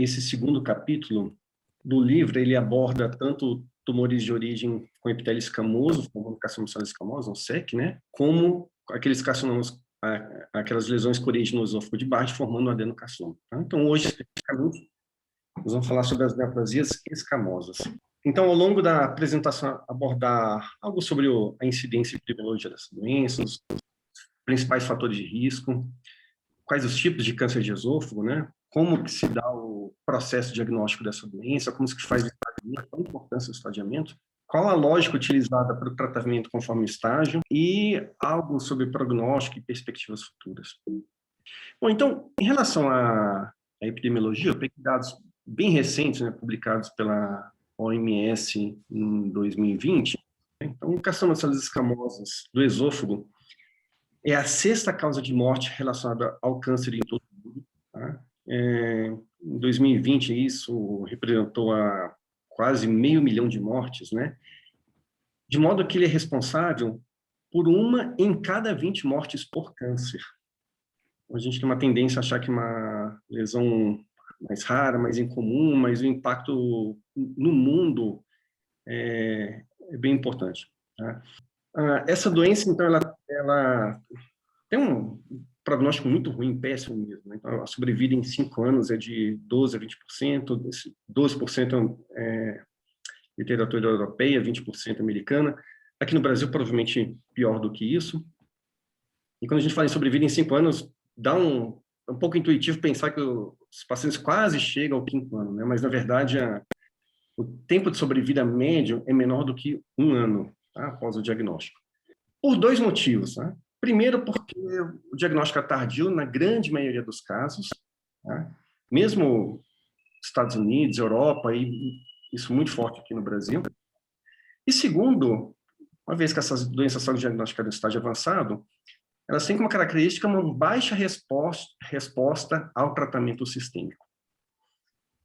esse segundo capítulo do livro, ele aborda tanto tumores de origem com epitélio escamoso, como carcinoma do solo escamoso, ou SEC, né? Como aqueles carcinomas, aquelas lesões com origem no esôfago de Barrett, formando o adenocarcinoma. Tá? Então, hoje, especificamente, nós vamos falar sobre as neoplasias escamosas. Então, ao longo da apresentação, abordar algo sobre a incidência e epidemiologia dessa doença, os principais fatores de risco, quais os tipos de câncer de esôfago, né? Como que se dá o processo diagnóstico dessa doença, como se faz o estadiamento, qual a importância do estadiamento, qual a lógica utilizada para o tratamento conforme o estágio e algo sobre prognóstico e perspectivas futuras. Bom, então, em relação à epidemiologia, eu peguei dados bem recentes, né, publicados pela OMS em 2020. Então, carcinoma de células escamosas do esôfago é a sexta causa de morte relacionada ao câncer em todo o mundo. Tá? Em 2020, isso representou quase 500 mil de mortes, né? De modo que ele é responsável por 1 em cada 20 mortes por câncer. A gente tem uma tendência a achar que uma lesão mais rara, mais incomum, mas o impacto no mundo é bem importante. Tá? Essa doença, então, ela tem um prognóstico muito ruim, péssimo mesmo. Né? Então, a sobrevida em 5 anos é de 12% a 20%, 12% é literatura europeia, 20% americana. Aqui no Brasil, provavelmente pior do que isso. E quando a gente fala em sobrevida em 5 anos, dá um pouco intuitivo pensar que os pacientes quase chegam ao 5º ano, né? Mas, na verdade, o tempo de sobrevida médio é menor do que 1 ano, tá? Após o diagnóstico. Por 2 motivos. Tá? Primeiro, porque o diagnóstico é tardio na grande maioria dos casos, tá? Mesmo Estados Unidos, Europa, e isso muito forte aqui no Brasil. E segundo, uma vez que essas doenças são diagnosticadas no estágio avançado, elas têm como característica uma baixa resposta ao tratamento sistêmico.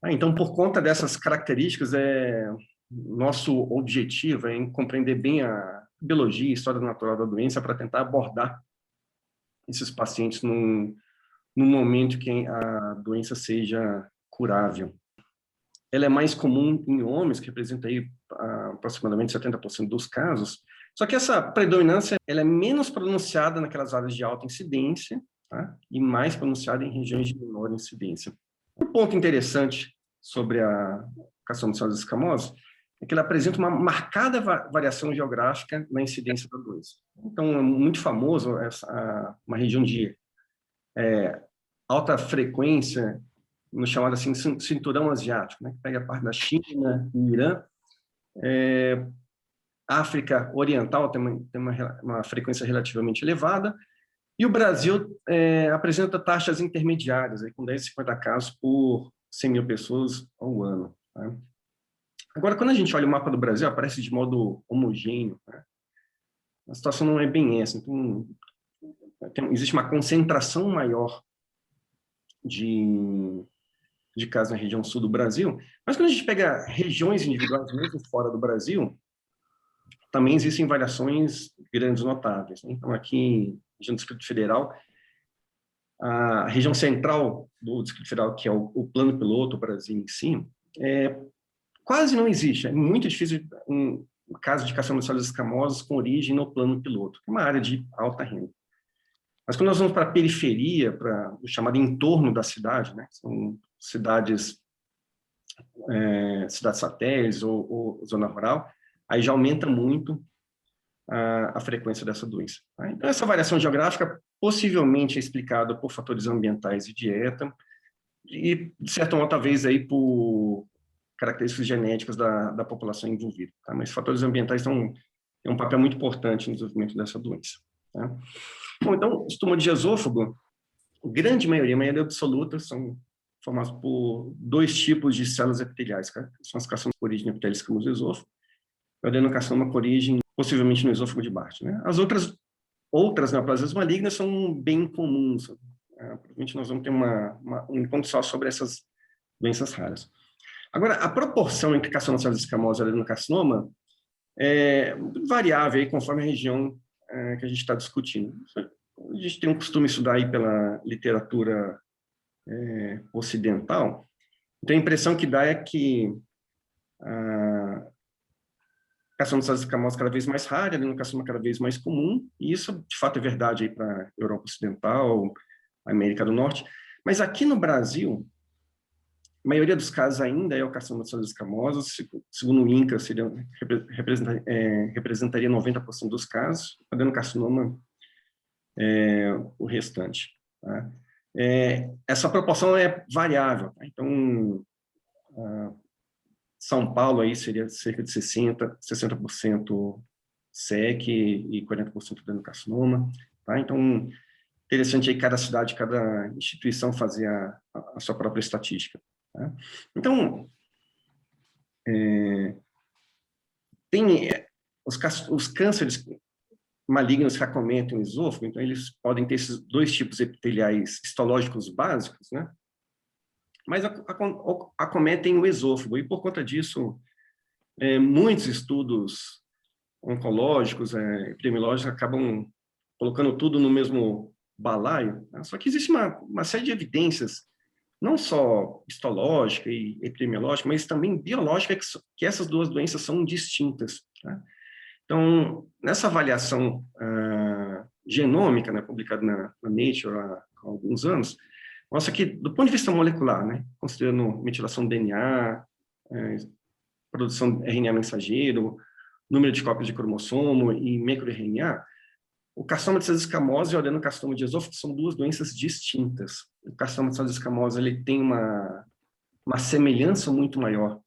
Então, por conta dessas características, nosso objetivo é compreender bem a biologia e história natural da doença para tentar abordar esses pacientes no momento que a doença seja curável. Ela é mais comum em homens, que representa aí aproximadamente 70% dos casos, só que essa predominância ela é menos pronunciada naquelas áreas de alta incidência, tá? E mais pronunciada em regiões de menor incidência. Um ponto interessante sobre a carcinoma de células escamosas é que ela apresenta uma marcada variação geográfica na incidência da doença. Então, é muito famoso uma região de alta frequência, no chamado assim, cinturão asiático, né, que pega a parte da China e Irã. África Oriental tem uma frequência relativamente elevada, e o Brasil apresenta taxas intermediárias, aí, com 10 a 50 casos por 100 mil pessoas ao ano. Tá? Agora, quando a gente olha o mapa do Brasil, aparece de modo homogêneo. Tá? A situação não é bem essa. Então, existe uma concentração maior de casos na região sul do Brasil, mas quando a gente pega regiões individuais, mesmo fora do Brasil, também existem variações grandes notáveis. Né? Então, aqui em região do Distrito Federal, a região central do Distrito Federal, que é o plano piloto, o Brasil em si, quase não existe. É muito difícil um caso de carcinoma de células escamosas com origem no plano piloto, que é uma área de alta renda. Mas quando nós vamos para a periferia, para o chamado entorno da cidade, né, são cidades satélites ou zona rural, aí já aumenta muito a frequência dessa doença. Tá? Então, essa variação geográfica possivelmente é explicada por fatores ambientais e dieta, e, de certo modo, talvez aí por características genéticas da população envolvida. Tá? Mas fatores ambientais têm um papel muito importante no desenvolvimento dessa doença. Tá? Bom, então, os tumores de esôfago, a maioria absoluta, são formados por 2 tipos de células epiteliais, tá? São as carcinomas com origem epitélio escamoso do esôfago, e o adenocarcinoma com origem possivelmente no esôfago de Barrett. Né? As outras neoplasias malignas são bem comuns. Provavelmente nós vamos ter um encontro só sobre essas doenças raras. Agora, a proporção entre carcinoma de células escamosas e adenocarcinoma é variável aí, conforme a região que a gente está discutindo. A gente tem um costume de estudar aí pela literatura ocidental, Então, a impressão que dá é que a cação de sales escamosas cada vez mais rara, a adenocarcinoma cada vez mais comum, e isso, de fato, é verdade para a Europa Ocidental, América do Norte. Mas aqui no Brasil, a maioria dos casos ainda é o carcinoma de células escamosas, segundo o INCA, representaria 90% dos casos, adenocarcinoma o restante. Tá? Essa proporção é variável. Tá? Então, São Paulo aí seria cerca de 60% SEC e 40% adenocarcinoma. Tá? Então, interessante aí cada cidade, cada instituição fazer a sua própria estatística. Tá? Então, tem os cânceres malignos que acometem o esôfago, então eles podem ter esses dois tipos epiteliais histológicos básicos, né? Mas acometem o esôfago, e por conta disso, muitos estudos oncológicos, epidemiológicos, acabam colocando tudo no mesmo balaio, né? Só que existe uma série de evidências, não só histológica e epidemiológica, mas também biológica, que essas duas doenças são distintas. Tá? Então, nessa avaliação genômica, né, publicada na Nature há alguns anos, mostra que, do ponto de vista molecular, né, considerando metilação do DNA, produção de RNA mensageiro, número de cópias de cromossomo e microRNA, o carcinoma de células escamosas e o adenocarcinoma de esôfago são duas doenças distintas. O carcinoma de células escamosas ele tem uma semelhança muito maior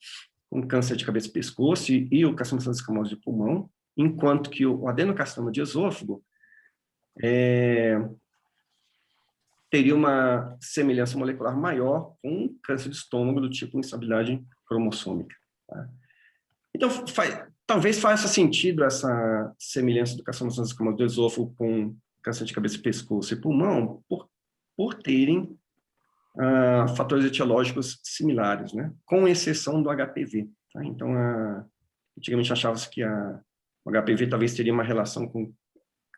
com o câncer de cabeça e pescoço e o carcinoma de células escamosas de pulmão, enquanto que o adenocarcinoma de esôfago teria uma semelhança molecular maior com o câncer de estômago do tipo instabilidade cromossômica. Tá? Então, talvez faça sentido essa semelhança do carcinoma de células escamosas do esôfago com câncer de cabeça, pescoço e pulmão, por terem fatores etiológicos similares, né? Com exceção do HPV. Tá? Então, antigamente achava-se que o HPV talvez teria uma relação com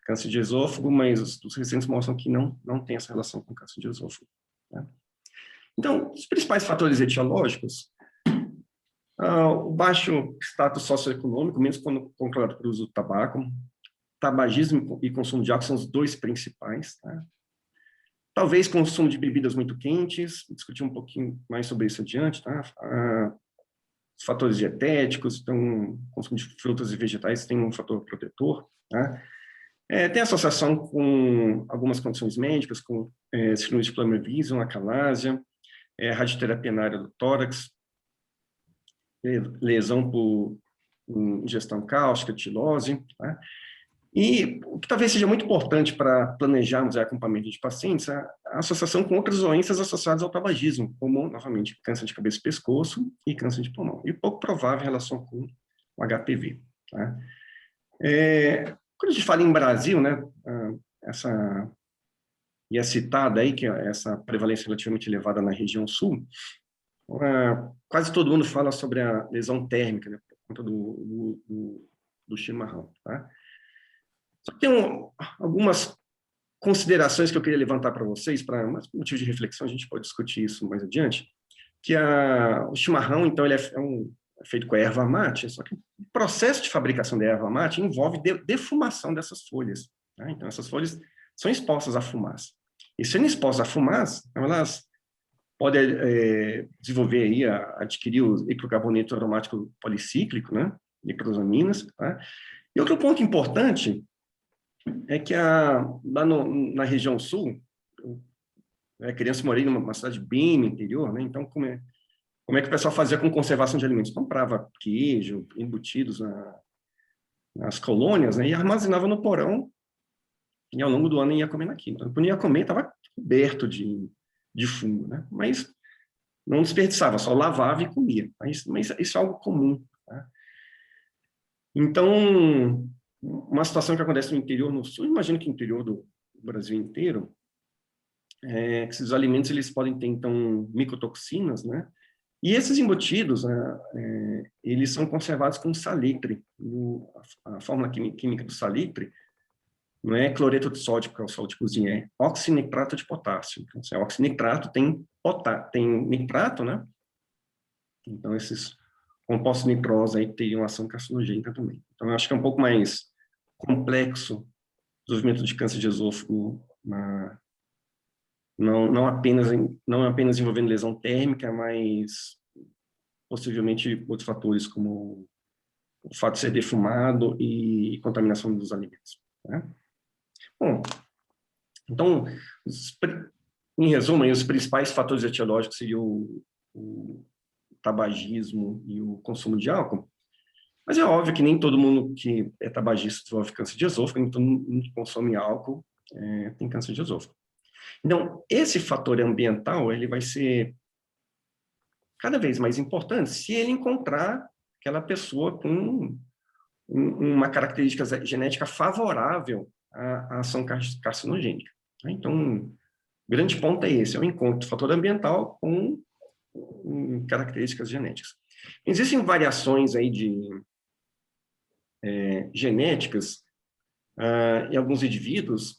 câncer de esôfago, mas os recentes mostram que não tem essa relação com câncer de esôfago. Tá? Então, os principais fatores etiológicos, o baixo status socioeconômico, mesmo quando controlado por uso do tabaco, tabagismo e consumo de álcool são os dois principais. Tá? Talvez consumo de bebidas muito quentes, discutir um pouquinho mais sobre isso adiante. Tá? Os fatores dietéticos, então, consumo de frutas e vegetais tem um fator protetor. Tá? Tem associação com algumas condições médicas, com síndrome de Plummer-Vinson, acalásia, radioterapia na área do tórax, lesão por ingestão cáustica, tilose. Tá? E o que talvez seja muito importante para planejarmos o acompanhamento de pacientes é a associação com outras doenças associadas ao tabagismo, como, novamente, câncer de cabeça e pescoço e câncer de pulmão. E pouco provável relação com o HPV. Tá? Quando a gente fala em Brasil, né, e é citada aí que essa prevalência relativamente elevada na região sul, quase todo mundo fala sobre a lesão térmica, né, por conta do chimarrão. Tá? Só que tem algumas considerações que eu queria levantar para vocês, para motivo de reflexão, a gente pode discutir isso mais adiante, que o chimarrão, então, ele é feito com a erva mate, só que o processo de fabricação da erva mate envolve defumação dessas folhas. Tá? Então, essas folhas são expostas à fumaça. E sendo expostas à fumaça, elas podem desenvolver aí, adquirir o hidrocarboneto aromático policíclico, né? Nitrosaminas. Tá? E outro ponto importante é que lá na região sul, a criança morei numa cidade bem no interior, né? Então, como é que o pessoal fazia com conservação de alimentos? Comprava queijo, embutidos nas colônias, né? E armazenava no porão, e ao longo do ano ia comer naquilo. Então, quando ia comer, estava coberto de fungo, né? Mas não desperdiçava, só lavava e comia. Mas isso é algo comum. Tá? Então, uma situação que acontece no interior, no sul, imagino que no interior do Brasil inteiro, que esses alimentos eles podem ter, então, micotoxinas, né? E esses embutidos, eles são conservados com salitre. A fórmula química do salitre não é cloreto de sódio, que é o sal de cozinha, é oxinitrato de potássio. Então, oxinitrato tem nitrato, né? Então, esses compostos nitrosos aí teriam ação carcinogênica também. Então, eu acho que é um pouco mais complexo o desenvolvimento de câncer de esôfago, não apenas envolvendo lesão térmica, mas possivelmente outros fatores, como o fato de ser defumado e contaminação dos alimentos, né? Bom, então, em resumo, aí, os principais fatores etiológicos seriam o tabagismo e o consumo de álcool. Mas é óbvio que nem todo mundo que é tabagista desenvolve câncer de esôfago, nem todo mundo que consome álcool tem câncer de esôfago. Então, esse fator ambiental, ele vai ser cada vez mais importante se ele encontrar aquela pessoa com uma característica genética favorável à ação carcinogênica. Então, o grande ponto é esse, é o encontro do fator ambiental com características genéticas. Existem variações aí de genéticas em alguns indivíduos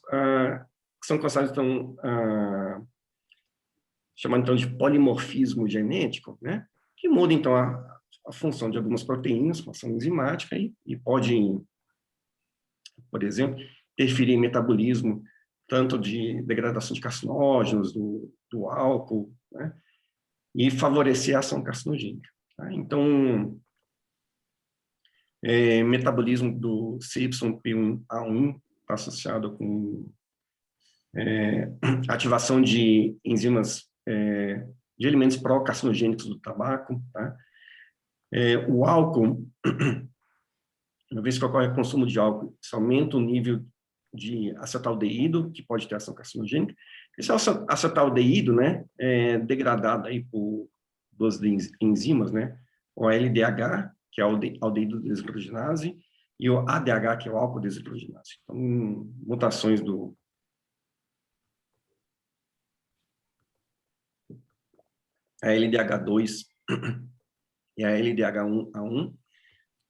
que são considerados, então, chamado então de polimorfismo genético, né? Que muda, então, a função de algumas proteínas, com ação enzimática, e pode, por exemplo, interferir em metabolismo, tanto de degradação de carcinógenos, do álcool, né? E favorecer a ação carcinogênica. Tá? Então, metabolismo do CYP1A1 está associado com ativação de enzimas de elementos pró-carcinogênicos do tabaco. Tá? O álcool, uma vez que ocorre consumo de álcool, isso aumenta o nível de acetaldeído, que pode ter ação carcinogênica. Esse acetaldeído, né, é degradado aí por duas enzimas, né, o LDH, que é o aldeído desidrogenase, e o ADH, que é o álcool desidrogenase. Então, mutações do a LDH2 e a LDH1A1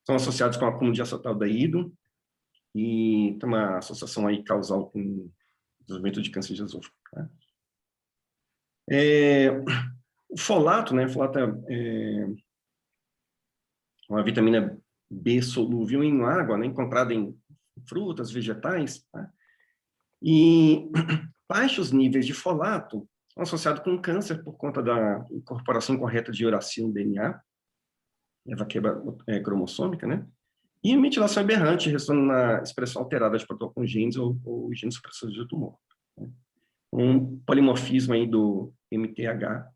são associados com o acúmulo de acetaldeído e tem uma associação aí causal com o desenvolvimento de câncer de esôfago. Tá? O folato, né? Folato é uma vitamina B solúvel em água, né? Encontrada em frutas, vegetais, tá? E baixos níveis de folato são associados com câncer por conta da incorporação correta de uracilo no DNA, a quebra cromossômica, né? E metilação aberrante, resultando na expressão alterada de proteogenes ou genes supressores do tumor. Né? Um polimorfismo aí do MTHFR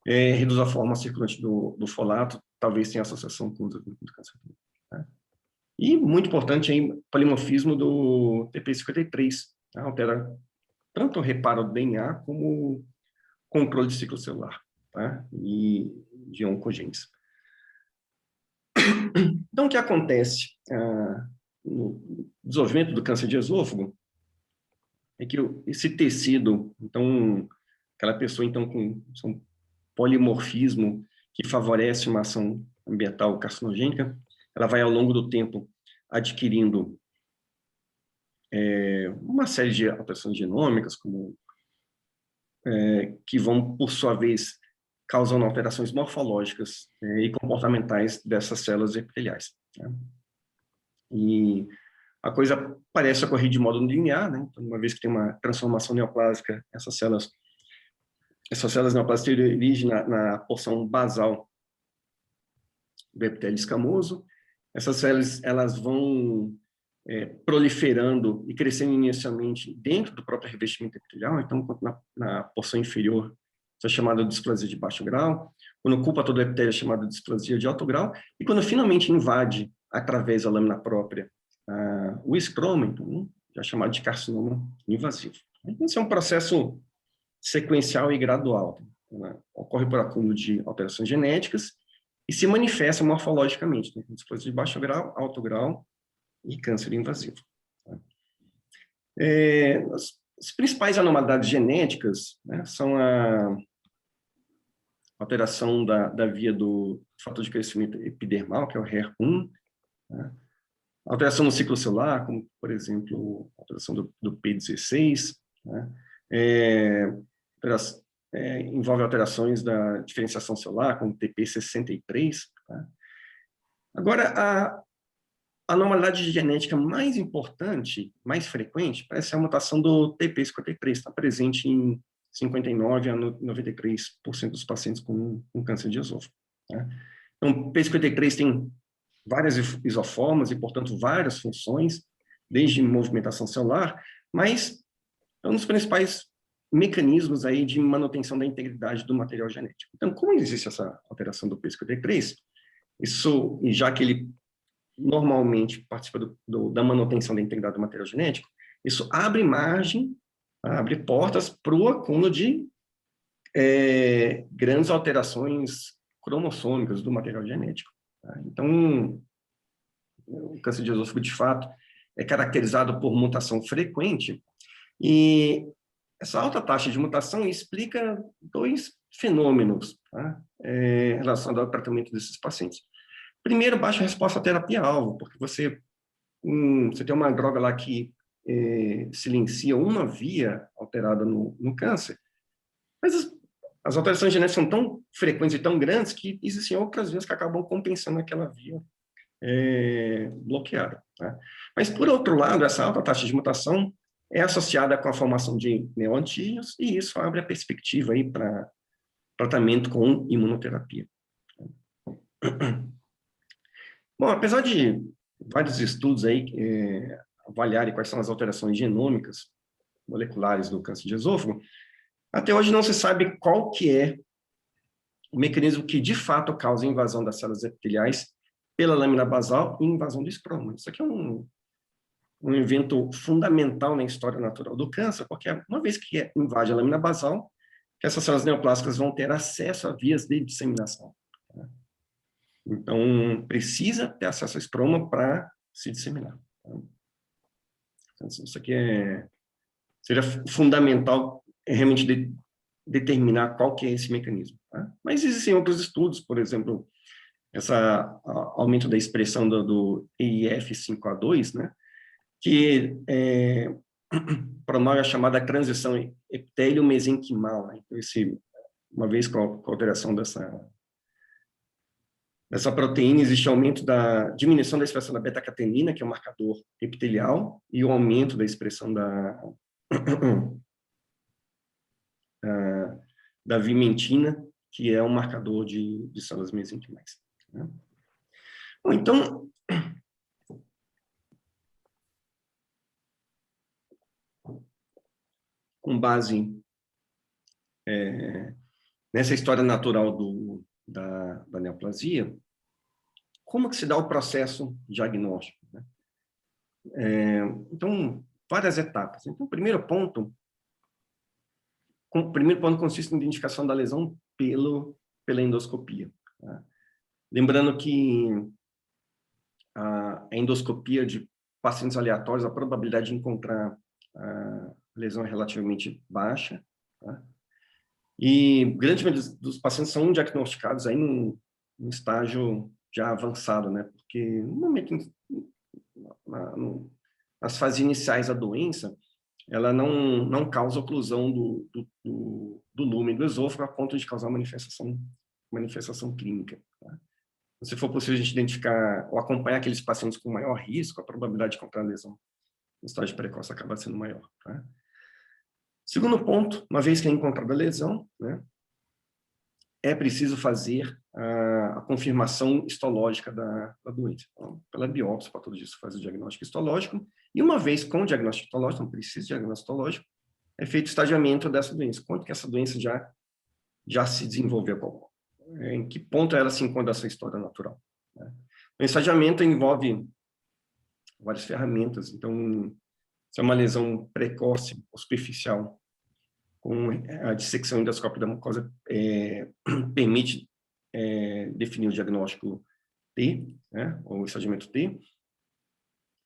reduz a forma circulante do folato, talvez tenha associação com o desenvolvimento do câncer. Tá? E, muito importante, aí, polimorfismo do TP53, tá? Altera tanto o reparo do DNA como o controle de ciclo celular, tá? E de oncogenes. Então, o que acontece no desenvolvimento do câncer de esôfago é que esse tecido, então, aquela pessoa, então, com um polimorfismo que favorece uma ação ambiental carcinogênica, ela vai, ao longo do tempo, adquirindo uma série de alterações genômicas, que vão, por sua vez, causando alterações morfológicas e comportamentais dessas células epiteliais. Né? E a coisa parece ocorrer de modo linear, né? Então, uma vez que tem uma transformação neoplásica, essas células neoplásicas têm origem na porção basal do epitélio escamoso. Essas células elas vão proliferando e crescendo inicialmente dentro do próprio revestimento epitelial, então na porção inferior isso é chamada de displasia de baixo grau, quando ocupa todo o epitélio é chamada de displasia de alto grau, e quando finalmente invade através da lâmina própria o escroma, então, já é chamado de carcinoma invasivo. Então, esse é um processo sequencial e gradual. Né? Ocorre por acúmulo de alterações genéticas e se manifesta morfologicamente, né? Displasia de baixo grau, alto grau e câncer invasivo. As principais anormalidades genéticas, né, são a alteração da via do fator de crescimento epidermal, que é o HER1, né, alteração no ciclo celular, como, por exemplo, a alteração do P16, né, envolve alterações da diferenciação celular, como TP63. Tá? Agora, a anormalidade genética mais importante, mais frequente, parece ser a mutação do TP53, está presente em 59 a 93% dos pacientes com câncer de esôfago. Tá? Então, P53 tem várias isoformas e, portanto, várias funções, desde movimentação celular, mas é um dos principais mecanismos aí de manutenção da integridade do material genético. Então, como existe essa alteração do P53, isso, e já que ele normalmente participa da manutenção da integridade do material genético, isso abre margem, abre portas para o acúmulo de grandes alterações cromossômicas do material genético. Tá? Então, o câncer de esôfago, de fato, é caracterizado por mutação frequente, e essa alta taxa de mutação explica dois fenômenos, tá? Relacionados ao tratamento desses pacientes. Primeiro, baixa resposta à terapia-alvo, porque você tem uma droga lá que silencia uma via alterada no câncer, mas as alterações genéticas são tão frequentes e tão grandes que existem outras vias que acabam compensando aquela via bloqueada. Tá? Mas, por outro lado, essa alta taxa de mutação é associada com a formação de neoantígenos, e isso abre a perspectiva aí para tratamento com imunoterapia. Bom, apesar de vários estudos aí avaliarem quais são as alterações genômicas moleculares do câncer de esôfago, até hoje não se sabe qual que é o mecanismo que de fato causa a invasão das células epiteliais pela lâmina basal e invasão do estroma. Isso aqui é um evento fundamental na história natural do câncer, porque uma vez que invade a lâmina basal, que essas células neoplásicas vão ter acesso a vias de disseminação. Tá? Então, precisa ter acesso ao estroma para se disseminar. Tá? Então, isso aqui seria fundamental realmente determinar qual que é esse mecanismo. Tá? Mas existem outros estudos, por exemplo, esse aumento da expressão do EIF5A2, né, que promove a chamada transição epitélio-mesenquimal. Né? Então, uma vez com a alteração dessa proteína, existe aumento da diminuição da expressão da beta-catenina, que é o marcador epitelial, e o aumento da expressão da vimentina, que é um marcador de células mesenquimais. Né? Bom, então, com base nessa história natural da neoplasia, como que se dá o processo diagnóstico? Né? Então, várias etapas. Então, o primeiro ponto consiste na identificação da lesão pela endoscopia. Tá? Lembrando que a endoscopia de pacientes aleatórios, a probabilidade de encontrar a lesão é relativamente baixa. Tá? E grande maioria dos pacientes são diagnosticados aí num estágio já avançado, né? Porque no momento, nas fases iniciais da doença, ela não causa oclusão do lumen do esôfago a ponto de causar manifestação clínica. Tá? Se for possível a gente identificar ou acompanhar aqueles pacientes com maior risco, a probabilidade de encontrar lesão no estágio precoce acaba sendo maior. Tá? Segundo ponto, uma vez que é encontrada a lesão, né, é preciso fazer a confirmação histológica da doença. Então, pela biópsia, o patologista faz o diagnóstico histológico, e uma vez com o diagnóstico histológico, não precisa de diagnóstico histológico, é feito o estadiamento dessa doença. Quanto que essa doença já se desenvolveu? Em que ponto ela se encontra nessa história natural? Né? O estadiamento envolve várias ferramentas. Então, se é uma lesão precoce ou superficial, com a dissecção endoscópica da mucosa, permite definir o diagnóstico T, né, ou o estadiamento T.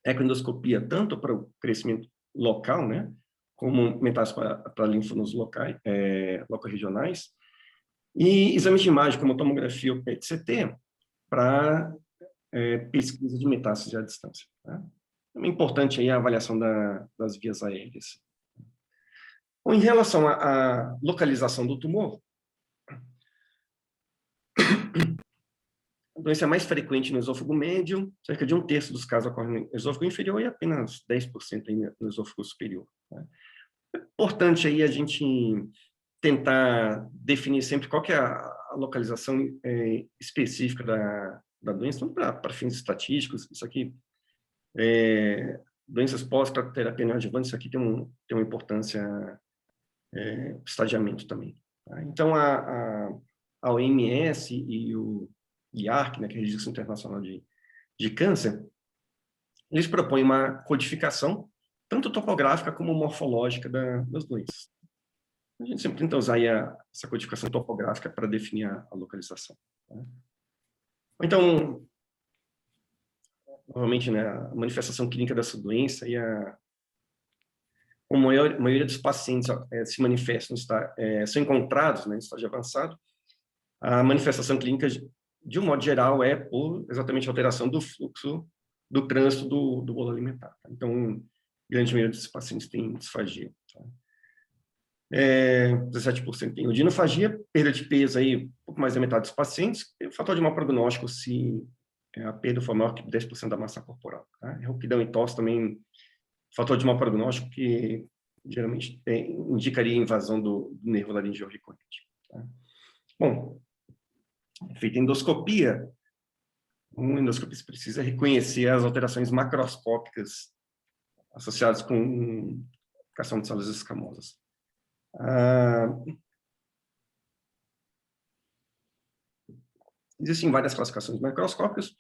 Ecoendoscopia, tanto para o crescimento local, né, como metástase para linfonodos locorregionais, e exames de imagem, como tomografia ou PET-CT, para pesquisa de metástase à distância. Tá? É importante aí a avaliação das vias aéreas. Bom, em relação à localização do tumor, a doença é mais frequente no esôfago médio, cerca de 1/3 dos casos ocorrem no esôfago inferior e apenas 10% ainda no esôfago superior. Né? É importante aí a gente tentar definir sempre qual que é a localização específica da doença, tanto para fins estatísticos, isso aqui, doenças pós-terapia neoadjuvante, isso aqui tem uma importância, estadiamento também. Tá? Então, a OMS e o IARC, né, que é o Registro Internacional de Câncer, eles propõem uma codificação, tanto topográfica como morfológica das doenças. A gente sempre tenta usar aí essa codificação topográfica para definir a localização. Tá? Então, normalmente, né, a manifestação clínica dessa doença como a maioria dos pacientes se manifestam, são encontrados, né, em estágio avançado, a manifestação clínica, de um modo geral, é por exatamente alteração do fluxo do trânsito do bolo alimentar. Tá? Então, a grande maioria dos pacientes tem disfagia. Tá? 17% tem odinofagia, perda de peso aí, um pouco mais da metade dos pacientes, e o fator de mau prognóstico se a perda for maior que 10% da massa corporal. Tá? Rouquidão e tosse também, fator de mau prognóstico que geralmente indicaria invasão do nervo laringeu recorrente. Tá? Bom, feita endoscopia, uma endoscopia precisa reconhecer as alterações macroscópicas associadas com cação de células escamosas. Existem várias classificações macroscópicas,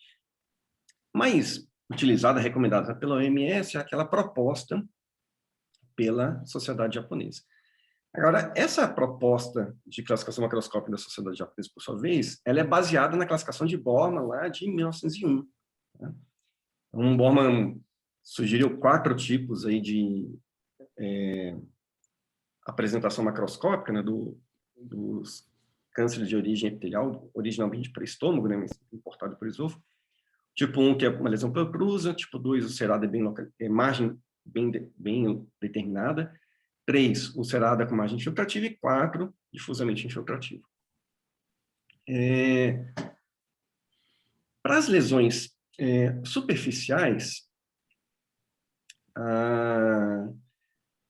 mas utilizada, recomendada pela OMS, é aquela proposta pela sociedade japonesa. Agora, essa proposta de classificação macroscópica da sociedade japonesa, por sua vez, ela é baseada na classificação de Borman, lá de 1901. Né? Então, Borman sugeriu 4 tipos aí de apresentação macroscópica, né, dos cânceres de origem epitelial, originalmente para estômago, né, mas importado por esôfago. Tipo 1, que é uma lesão protrusa. Tipo 2, ulcerada margem bem determinada. 3, ulcerada com margem infiltrativa. E 4, difusamente infiltrativa. Para as lesões superficiais,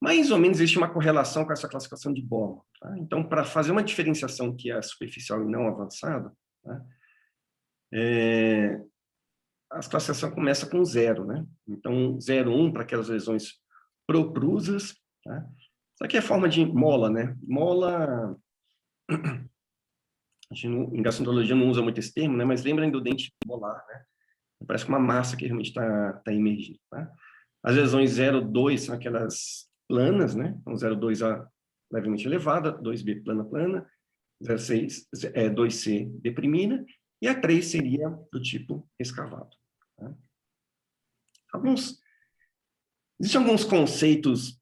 mais ou menos existe uma correlação com essa classificação de Borman. Tá? Então, para fazer uma diferenciação que é superficial e não avançada, tá? A classificação começa com 0, né? Então, 0, 1 para aquelas lesões protrusas, tá? Isso aqui é forma de mola, né? Mola, a gente em gastroenterologia não usa muito esse termo, né? Mas lembrem do dente molar, né? Parece uma massa que realmente está emergindo, tá? As lesões 0, 2 são aquelas planas, né? Então, 0,2A levemente elevada, 2B plana, 2C deprimida, e a 3 seria do tipo escavado. Tá? Existem alguns conceitos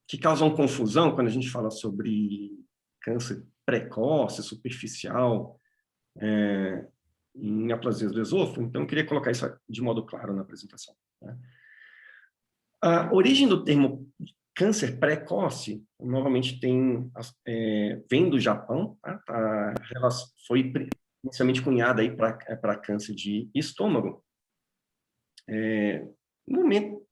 que causam confusão quando a gente fala sobre câncer precoce, superficial, em aplasias do esôfago, então eu queria colocar isso de modo claro na apresentação. Tá? A origem do termo câncer precoce, normalmente vem do Japão, tá? Foi inicialmente cunhada aí para câncer de estômago. No momento,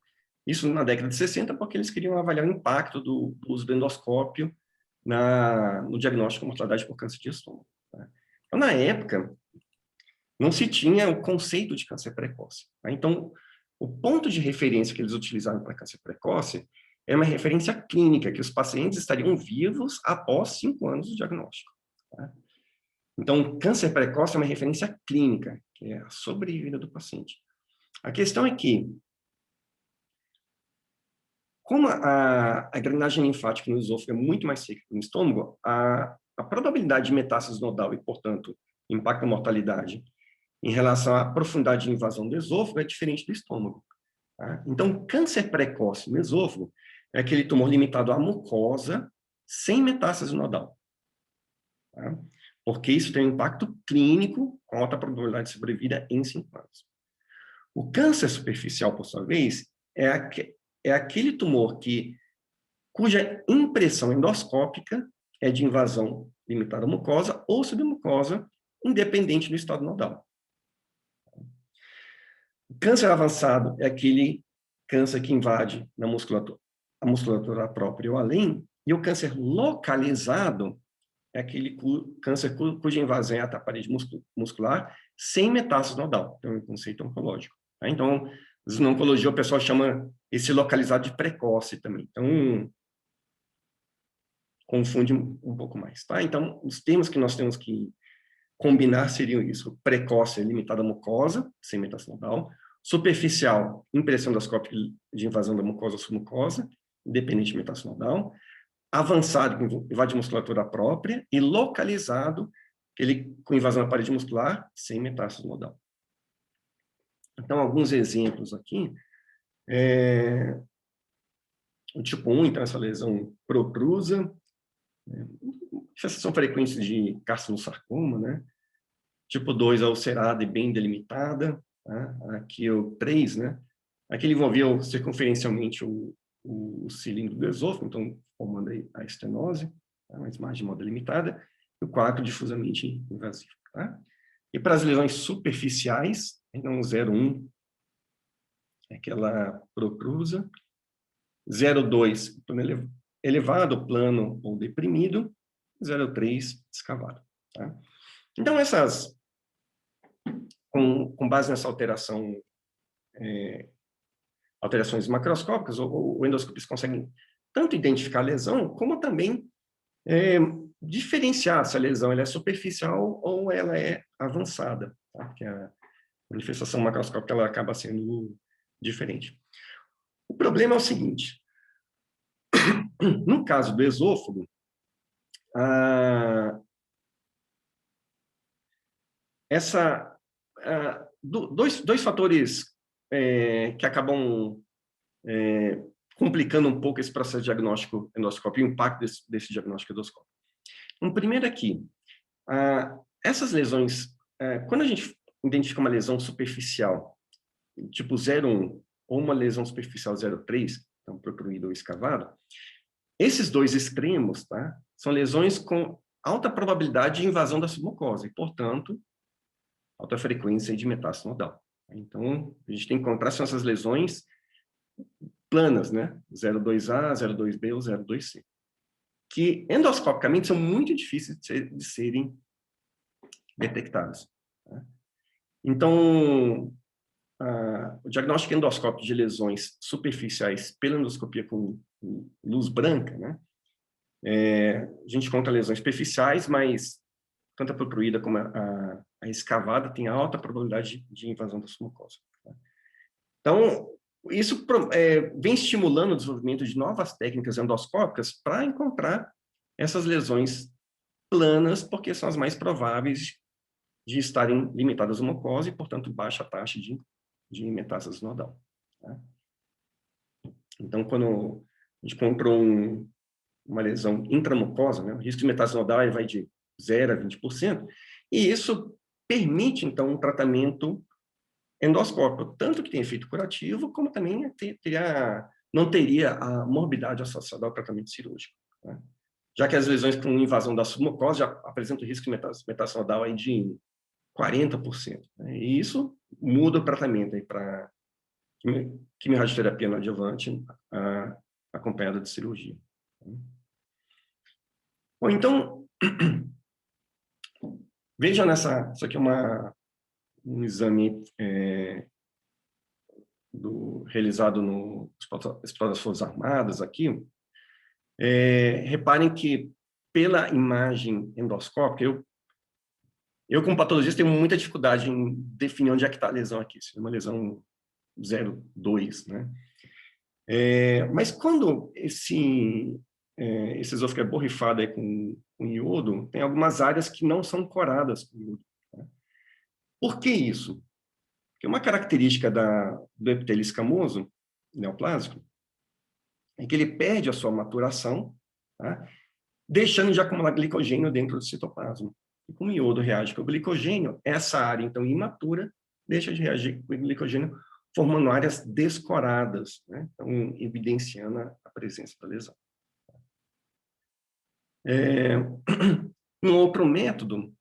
isso na década de 60, porque eles queriam avaliar o impacto do uso do endoscópio no diagnóstico de mortalidade por câncer de estômago. Tá? Então, na época, não se tinha o conceito de câncer precoce. Tá? Então, o ponto de referência que eles utilizaram para câncer precoce é uma referência clínica, que os pacientes estariam vivos após 5 anos do diagnóstico. Tá? Então, câncer precoce é uma referência clínica, que é a sobrevida do paciente. A questão é que, como a drenagem linfática no esôfago é muito mais seca que no estômago, a probabilidade de metástase nodal e, portanto, impacto na mortalidade em relação à profundidade de invasão do esôfago é diferente do estômago. Tá? Então, câncer precoce no esôfago é aquele tumor limitado à mucosa, sem metástase nodal. Tá? Porque isso tem um impacto clínico com alta probabilidade de sobrevida em 5 anos. O câncer superficial, por sua vez, é aquele tumor que, cuja impressão endoscópica é de invasão limitada à mucosa ou submucosa, independente do estado nodal. O câncer avançado é aquele câncer que invade a musculatura própria ou além, e o câncer localizado é aquele câncer cuja invasão é até a parede muscular, sem metástase nodal. Então, é um conceito oncológico. Tá? Então, na oncologia, o pessoal chama esse localizado de precoce também. Então, confunde um pouco mais. Tá? Então, os termos que nós temos que combinar seriam isso. Precoce, limitado à mucosa, sem metástase nodal. Superficial, impressão endoscópica de invasão da mucosa ou submucosa, independente de metástase nodal. Avançado, que invade musculatura própria. E localizado, ele com invasão da parede muscular, sem metástase nodal. Então, alguns exemplos aqui. O tipo 1, então, essa lesão protrusa. Manifestação frequente de carcinosarcoma, né? Tipo 2, ulcerada e bem delimitada. Tá? Aqui o 3, né? Aqui ele envolveu circunferencialmente o cilindro do esôfago, então formando aí a estenose, tá? Mas mais de modo delimitada. E o 4, difusamente invasivo. Tá? E para as lesões superficiais, então 0,1 é aquela protrusa. 0,2, plano elevado, plano ou deprimido. 0,3, escavado. Tá? Então, com base nessa alterações macroscópicas, o endoscopista consegue tanto identificar a lesão, como também diferenciar se a lesão ela é superficial ou ela é avançada, tá? Porque a manifestação macroscópica ela acaba sendo diferente. O problema é o seguinte: no caso do esôfago, dois fatores que acabam complicando um pouco esse processo de diagnóstico endoscópico, o impacto desse diagnóstico endoscópico. Um primeiro é que essas lesões, quando a gente identifica uma lesão superficial, tipo 0,1, ou uma lesão superficial 0,3, então protruído ou escavado, esses dois extremos, tá, são lesões com alta probabilidade de invasão da submucosa e, portanto, alta frequência de metástase nodal. Então, a gente tem que encontrar são essas lesões planas, né? 0,2A, 0,2B ou 0,2C, que endoscopicamente são muito difíceis de serem detectadas. Tá? Então, o diagnóstico endoscópico de lesões superficiais pela endoscopia com luz branca, né? A gente conta lesões superficiais, mas tanto a protruída como a escavada tem alta probabilidade de invasão da submucosa. Tá? Então, isso vem estimulando o desenvolvimento de novas técnicas endoscópicas para encontrar essas lesões planas, porque são as mais prováveis de estarem limitadas à mucosa e, portanto, baixa taxa de metástase nodal. Tá? Então, quando a gente compra uma lesão intramucosa, né, o risco de metástase nodal vai de 0 a 20%, e isso permite, então, um tratamento endoscópico, tanto que tem efeito curativo, como também não teria a morbidade associada ao tratamento cirúrgico. Né? Já que as lesões com invasão da submucosa já apresentam risco de metástase nodal aí de 40%. Né? E isso muda o tratamento para quimio-radioterapia no adjuvante acompanhada de cirurgia. Bom, então, veja isso aqui é um exame realizado no Hospital das Forças Armadas aqui. Reparem que, pela imagem endoscópica, eu como patologista, tenho muita dificuldade em definir onde é que está a lesão aqui, se é uma lesão 0,2, né? Mas quando esse esôfago é borrifado aí com iodo, tem algumas áreas que não são coradas com iodo. Né? Por que isso? Porque uma característica do epitélio escamoso, neoplásico, é que ele perde a sua maturação, tá? Deixando de acumular glicogênio dentro do citoplasma. E como o iodo reage com o glicogênio, essa área, então, imatura, deixa de reagir com o glicogênio, formando áreas descoradas, né? Então, evidenciando a presença da lesão. Um outro método,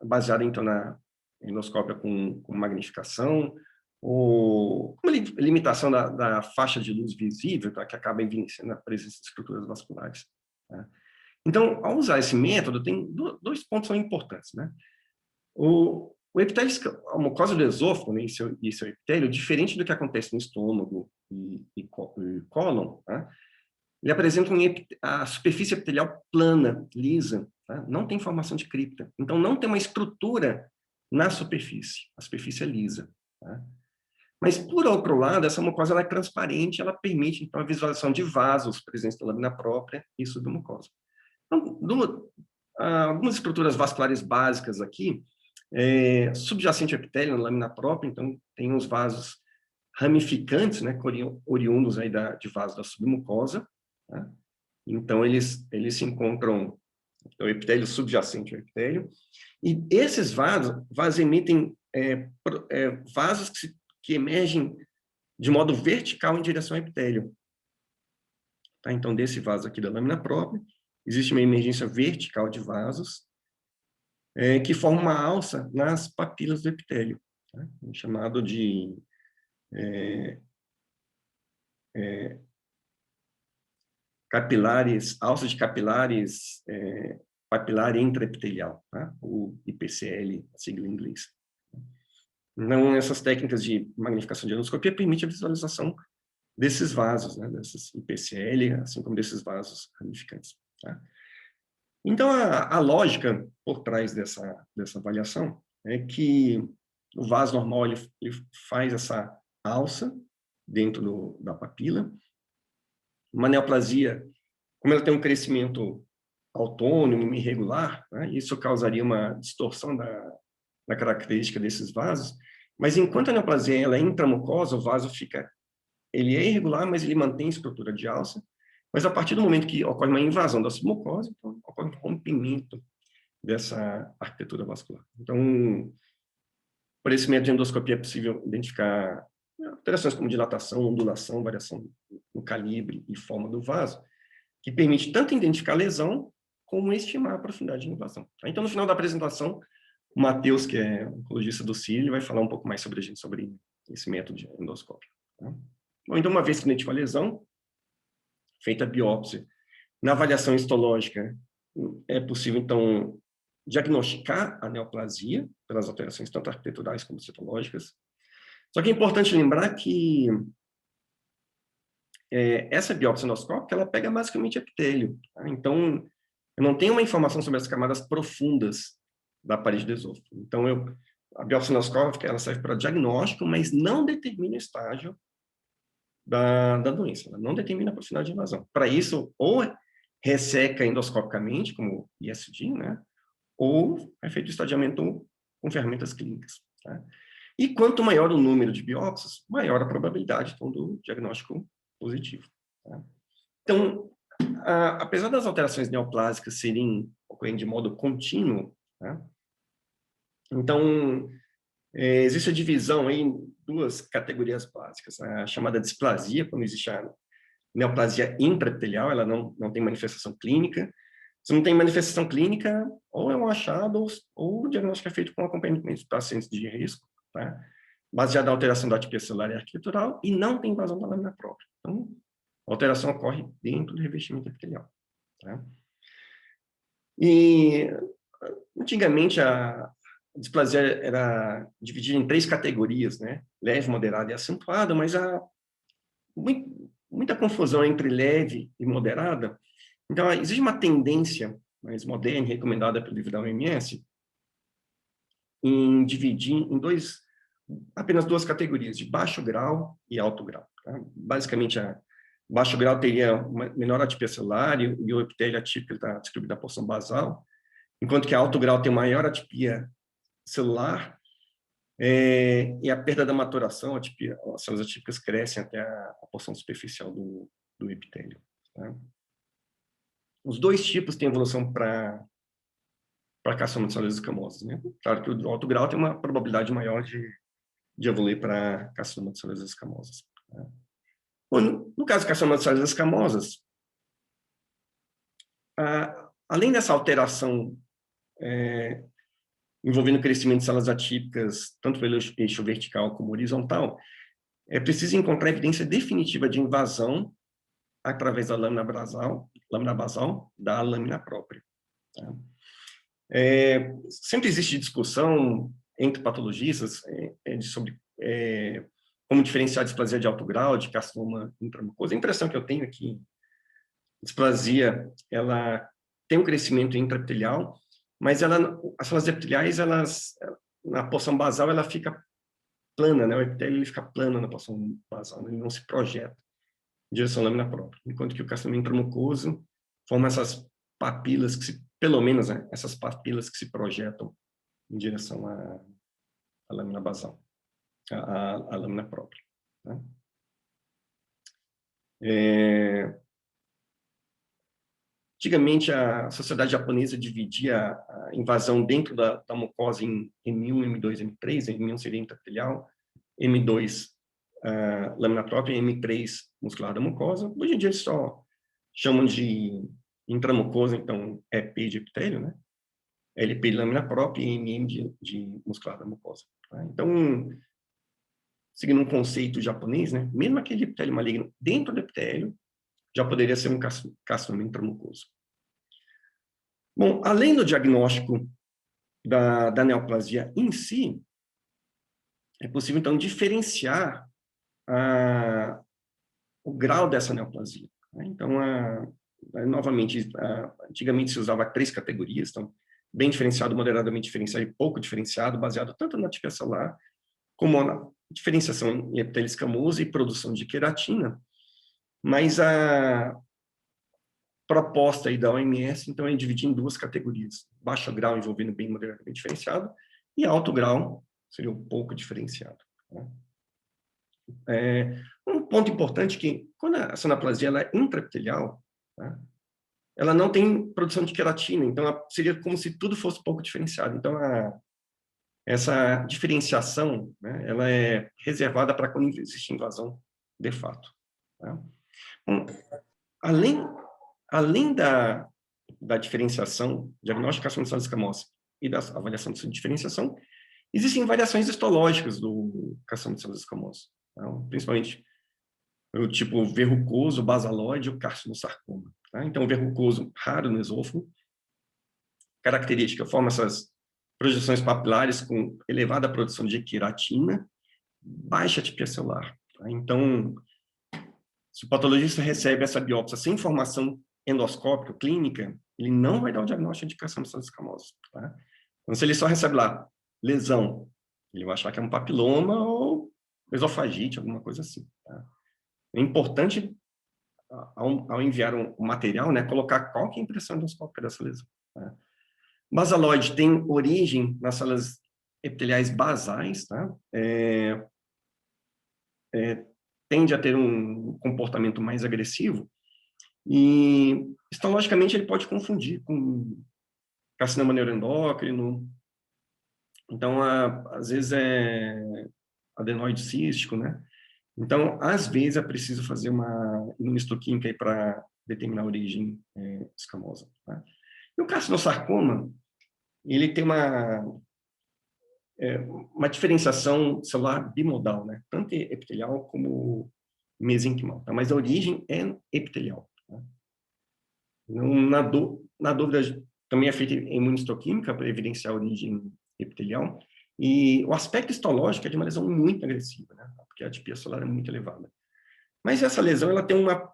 baseado então na endoscópia com magnificação, ou uma limitação da faixa de luz visível, tá, que acaba evidenciando a presença de estruturas vasculares. Tá? Então, ao usar esse método, tem dois pontos são importantes, né? O epitélio, a mucosa do esôfago, né, e seu epitélio, diferente do que acontece no estômago e cólon, tá? Ele apresenta a superfície epitelial plana, lisa, tá? Não tem formação de cripta. Então, não tem uma estrutura na superfície. A superfície é lisa. Tá? Mas, por outro lado, essa mucosa ela é transparente, ela permite, então, a visualização de vasos presentes na lâmina própria e submucosa. Então, algumas estruturas vasculares básicas aqui, subjacente ao epitélio, na lâmina própria, então, tem os vasos ramificantes, né, oriundos aí de vasos da submucosa. Tá? Então, eles se encontram no epitélio subjacente ao epitélio, e esses vasos emitem vasos que emergem de modo vertical em direção ao epitélio. Tá? Então, desse vaso aqui da lâmina própria, existe uma emergência vertical de vasos que forma uma alça nas papilas do epitélio, tá? Chamado de alça de capilares papilar intraepitelial, tá? O IPCL, a sigla em inglês. Então, essas técnicas de magnificação de endoscopia permitem a visualização desses vasos, né? Desses IPCL, assim como desses vasos ramificantes. Tá? Então, a lógica por trás dessa avaliação é que o vaso normal ele faz essa alça dentro da papila. Uma neoplasia, como ela tem um crescimento autônomo, irregular, né, isso causaria uma distorção da característica desses vasos, mas enquanto a neoplasia ela é intramucosa, o vaso ele é irregular, mas ele mantém a estrutura de alça, mas a partir do momento que ocorre uma invasão da submucosa, então, ocorre um rompimento dessa arquitetura vascular. Então, por esse método de endoscopia é possível identificar alterações como dilatação, ondulação, variação no calibre e forma do vaso, que permite tanto identificar a lesão, como estimar a profundidade de invasão. Então, no final da apresentação, o Matheus, que é oncologista do CIRI, vai falar um pouco mais sobre esse método de endoscópio. Tá? Bom, então, uma vez que identificou a lesão, feita a biópsia, na avaliação histológica, é possível, então, diagnosticar a neoplasia pelas alterações tanto arquiteturais como citológicas. Só que é importante lembrar que essa biópsia endoscópica, ela pega basicamente epitélio. Tá? Então, eu não tenho uma informação sobre as camadas profundas da parede do esôfago. Então, a biópsia endoscópica, ela serve para diagnóstico, mas não determina o estágio da doença. Ela não determina a profundidade de invasão. Para isso, ou resseca endoscopicamente, como ISD, né? Ou é feito estadiamento com ferramentas clínicas. Tá? E quanto maior o número de biópsias, maior a probabilidade, então, do diagnóstico positivo. Tá? Então, apesar das alterações neoplásicas serem ocorrendo de modo contínuo, tá? Então, existe a divisão em duas categorias básicas. A chamada displasia, quando existe a neoplasia intraepitelial, ela não tem manifestação clínica. Se não tem manifestação clínica, ou é um achado, ou o diagnóstico é feito com acompanhamento de pacientes de risco, tá? Baseado na alteração da atipia celular e arquitetural, e não tem invasão da lâmina própria. Então, a alteração ocorre dentro do revestimento epitelial. Tá? E, antigamente, a displasia era dividida em 3 categorias, né? Leve, moderada e acentuada, mas há muita confusão entre leve e moderada. Então, existe uma tendência mais moderna, recomendada pelo livro da OMS, em dividir em apenas 2 categorias, de baixo grau e alto grau. Tá? Basicamente, baixo grau teria uma menor atipia celular e o epitélio atípico está distribuído na porção basal, enquanto que alto grau tem maior atipia celular e a perda da maturação, as células atípicas crescem até a porção superficial do epitélio. Tá? Os 2 tipos têm evolução para carcinoma de células escamosas. Né? Claro que o alto grau tem uma probabilidade maior de evoluir para carcinoma de células escamosas. Tá? Bom, no caso de carcinoma de células escamosas, além dessa alteração envolvendo o crescimento de células atípicas, tanto pelo eixo vertical como horizontal, é preciso encontrar evidência definitiva de invasão através da lâmina basal da lâmina própria. Tá? Sempre existe discussão entre patologistas sobre como diferenciar a displasia de alto grau de carcinoma intramucoso. A impressão que eu tenho é que a displasia ela tem um crescimento intraepitelial, mas as células epiteliais, na porção basal, ela fica plana, né? O epitélio ele fica plano na porção basal, ele não se projeta em direção à lâmina própria. Enquanto que o carcinoma intramucoso forma essas papilas pelo menos, né, essas papilas que se projetam em direção à lâmina basal, à lâmina própria. Tá? Antigamente, a sociedade japonesa dividia a invasão dentro da mucosa em M1, M2, M3. M1 seria intraepitelial, M2 lâmina própria e M3 muscular da mucosa. Hoje em dia eles só chamam de intramucosa, então EP de epitélio, né? LP de lâmina própria e MM de muscular da mucosa. Tá? Então, seguindo um conceito japonês, né? Mesmo aquele epitélio maligno dentro do epitélio, já poderia ser um carcinoma intramucoso. Bom, além do diagnóstico da neoplasia em si, é possível, então, diferenciar o grau dessa neoplasia. Né? Então, novamente, antigamente se usava 3 categorias, então, bem diferenciado, moderadamente diferenciado e pouco diferenciado, baseado tanto na atipia celular, como na diferenciação em epitélio escamoso e produção de queratina, mas a proposta aí da OMS, então, é dividir em 2 categorias. Baixo grau, envolvendo bem moderadamente diferenciado, e alto grau, seria um pouco diferenciado. Né? Um ponto importante é que, quando a sonoplasia ela é intraepitelial, tá? Ela não tem produção de queratina, então seria como se tudo fosse pouco diferenciado. Então, essa diferenciação, né, ela é reservada para quando existe invasão de fato. Tá? Bom, além da diferenciação, diagnosticação de células escamosas e da avaliação de diferenciação, existem variações histológicas do carcinoma de células escamosas, tá? Principalmente o tipo verrucoso, basaloide e o carcinosarcoma. Tá? Então, o verrucoso raro no esôfago, característica, forma essas projeções papilares com elevada produção de queratina, baixa atipia celular. Tá? Então, se o patologista recebe essa biópsia sem informação endoscópica, clínica, ele não vai dar o diagnóstico de carcinoma de células escamosas. Tá? Então, se ele só recebe lá lesão, ele vai achar que é um papiloma ou esofagite, alguma coisa assim. Tá? É importante, ao enviar um material, né, colocar qual que é a impressão endoscópica dessa lesão. Tá? Basaloide tem origem nas células epiteliais basais, tá? Tende a ter um comportamento mais agressivo e, histologicamente, ele pode confundir com carcinoma neuroendócrino. Então, às vezes é adenoide cístico, né? Então, às vezes é preciso fazer uma imunistoquímica para determinar a origem escamosa. Tá? E o carcinosarcoma, ele tem uma diferenciação celular bimodal, né? Tanto epitelial como mesenquimal, tá? Mas a origem é epitelial. Tá? Não, na dúvida, também é feita imunistoquímica para evidenciar a origem epitelial, e o aspecto histológico é de uma lesão muito agressiva, né? Porque a atipia celular é muito elevada. Mas essa lesão ela tem uma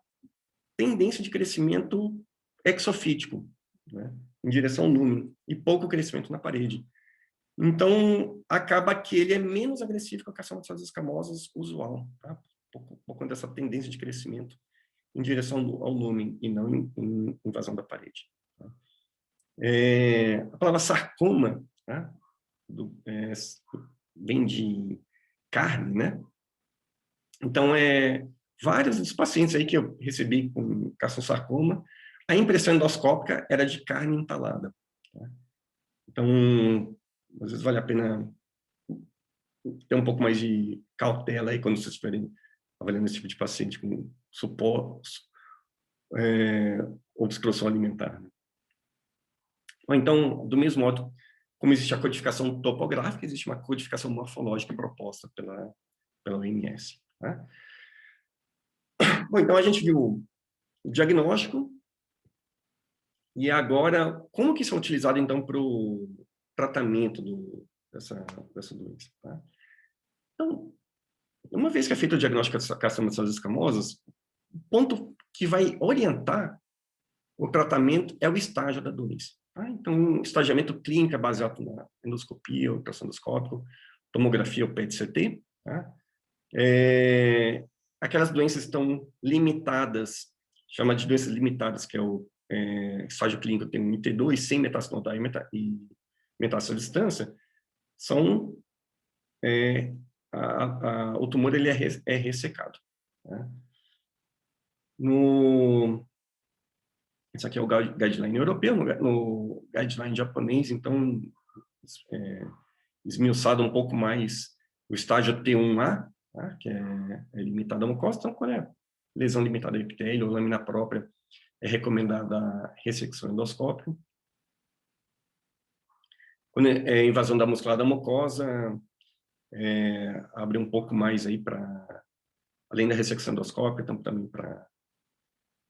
tendência de crescimento exofítico, né? Em direção ao número, e pouco crescimento na parede. Então, acaba que ele é menos agressivo que a carcinoma de células escamosas usual, tá? Por conta dessa tendência de crescimento em direção ao lumen e não em invasão da parede. Tá? A palavra sarcoma, tá? Vem de carne, né? Então, vários dos pacientes aí que eu recebi com carcinosarcoma, a impressão endoscópica era de carne entalada. Tá? Então, às vezes vale a pena ter um pouco mais de cautela aí quando vocês estiverem avaliando esse tipo de paciente com suporte, obstrução alimentar. Né? Ou então, do mesmo modo, como existe a codificação topográfica, existe uma codificação morfológica proposta pela OMS. Né? Bom, então a gente viu o diagnóstico, e agora, como que isso é utilizado, então, para o tratamento dessa doença? Tá? Então, uma vez que é feito o diagnóstico dessa carcinoma de células escamosas, o ponto que vai orientar o tratamento é o estágio da doença. Tá? Então, estagiamento clínico é baseado na endoscopia, ultrassonoscópio, tomografia ou PET-CT. Tá? Aquelas doenças estão limitadas, chama de doenças limitadas, que é o estágio clínico, tem um IT2, sem metástase nodal e metástase à distância, são, o tumor ele é ressecado. Né? Esse aqui é o guideline europeu, no guideline japonês, então, esmiuçado um pouco mais o estágio T1A, tá? Que é limitado a mucosa, então, quando é lesão limitada a epitélio ou lâmina própria, é recomendada a ressecção endoscópica. Quando é invasão da muscular da mucosa, abre um pouco mais aí para, além da ressecção endoscópica, então, também para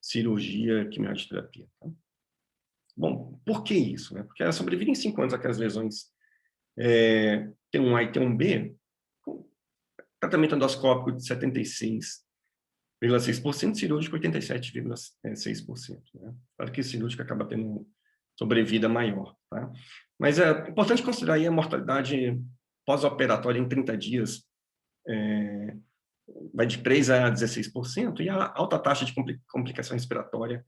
cirurgia, quimioterapia. Tá? Bom, por que isso? Né? Porque elas sobrevivem em 5 anos aquelas lesões T1A e T1B, com tratamento endoscópico de 76,6%, cirúrgico 87,6%. Né? Claro que cirúrgico acaba tendo sobrevida maior. Tá? Mas é importante considerar aí a mortalidade pós-operatória em 30 dias, vai de 3% a 16%, e a alta taxa de complicação respiratória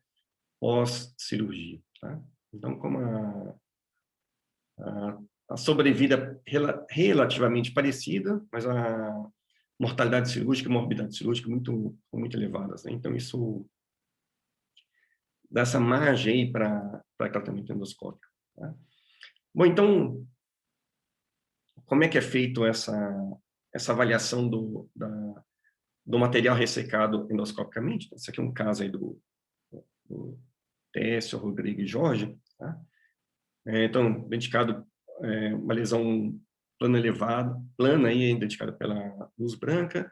pós-cirurgia. Tá? Então, como a sobrevida relativamente parecida, mas a mortalidade cirúrgica e morbidade cirúrgica muito elevadas. Né? Então, isso dá essa margem aí para tratamento endoscópico. Tá? Bom, então, como é que é feito essa avaliação do material ressecado endoscopicamente? Esse aqui é um caso aí do Técio, Rodrigo e Jorge. Tá? Então, dedicado uma lesão plana elevada, plana aí, indicada pela luz branca,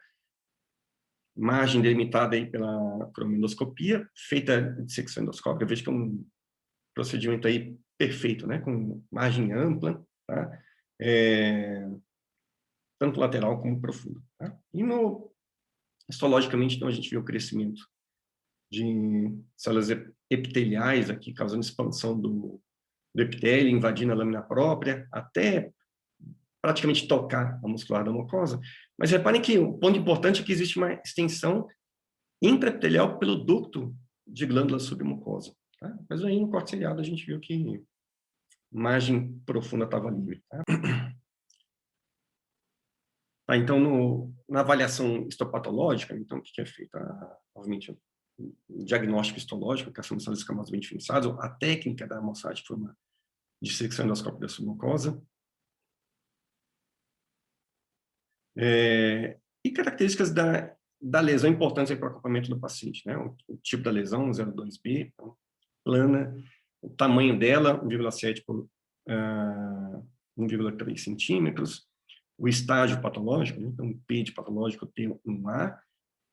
margem delimitada aí pela cromoendoscopia, feita de secção endoscópica. Veja que é um procedimento aí perfeito, né? Com margem ampla, tá? Tanto lateral como profundo. Tá? E histologicamente, então, a gente vê o crescimento de células epiteliais aqui, causando expansão do epitélio, invadindo a lâmina própria, até praticamente tocar a muscular da mucosa. Mas reparem que o ponto importante é que existe uma extensão intraepitelial pelo ducto de glândula submucosa. Tá? Mas aí no corte ciliado a gente viu que margem profunda estava livre. Tá? Tá, então, na avaliação histopatológica, então, o que é feito? Obviamente, o diagnóstico histológico, que são células escamosas bem diferenciadas, a técnica da amostragem foi uma dissecção endoscópica da submucosa. E características da lesão importantes para o acompanhamento do paciente, né? O tipo da lesão, 0,2B, então, plana, o tamanho dela, 1,7 por 1,3 centímetros, o estágio patológico, né? Então, P de patológico, T1A,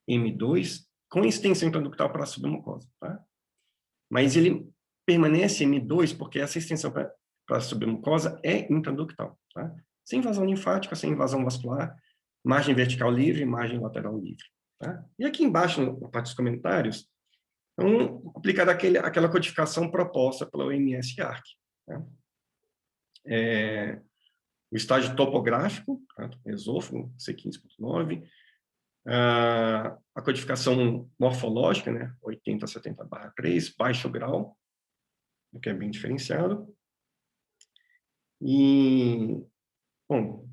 M2, com extensão intraductal para a submucosa, tá? Mas ele permanece M2 porque essa extensão para a submucosa é intraductal, tá? Sem invasão linfática, sem invasão vascular, margem vertical livre, margem lateral livre. Tá? E aqui embaixo, na parte dos comentários, então, aplicada aquela codificação proposta pela OMS-ARC. Tá? O estágio topográfico, tá? Esôfago, C15.9, a codificação morfológica, né? 80 a 70/3, baixo grau, o que é bem diferenciado. E, bom,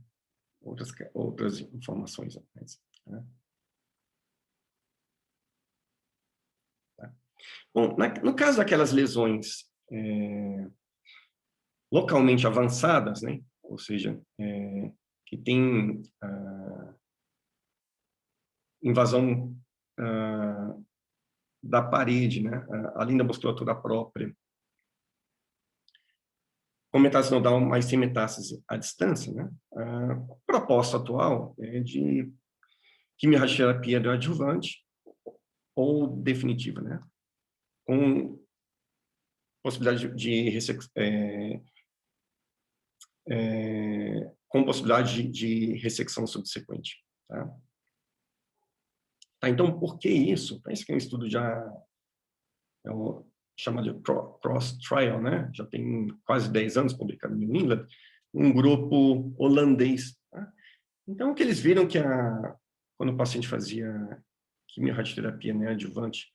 outras informações. Né? Bom, no caso daquelas lesões localmente avançadas, né? Ou seja, que tem invasão da parede, né? Além da musculatura própria, com metástase nodal, mas sem metástase à distância, né? A proposta atual é de quimio-radioterapia adjuvante ou definitiva, né? Com possibilidade com possibilidade de ressecção subsequente, tá? Tá, então, por que isso? Esse aqui é um estudo já chamado de cross-trial, né? Já tem quase 10 anos publicado no New England, um grupo holandês. Tá? Então, o que eles viram que quando o paciente fazia quimio-radioterapia neoadjuvante,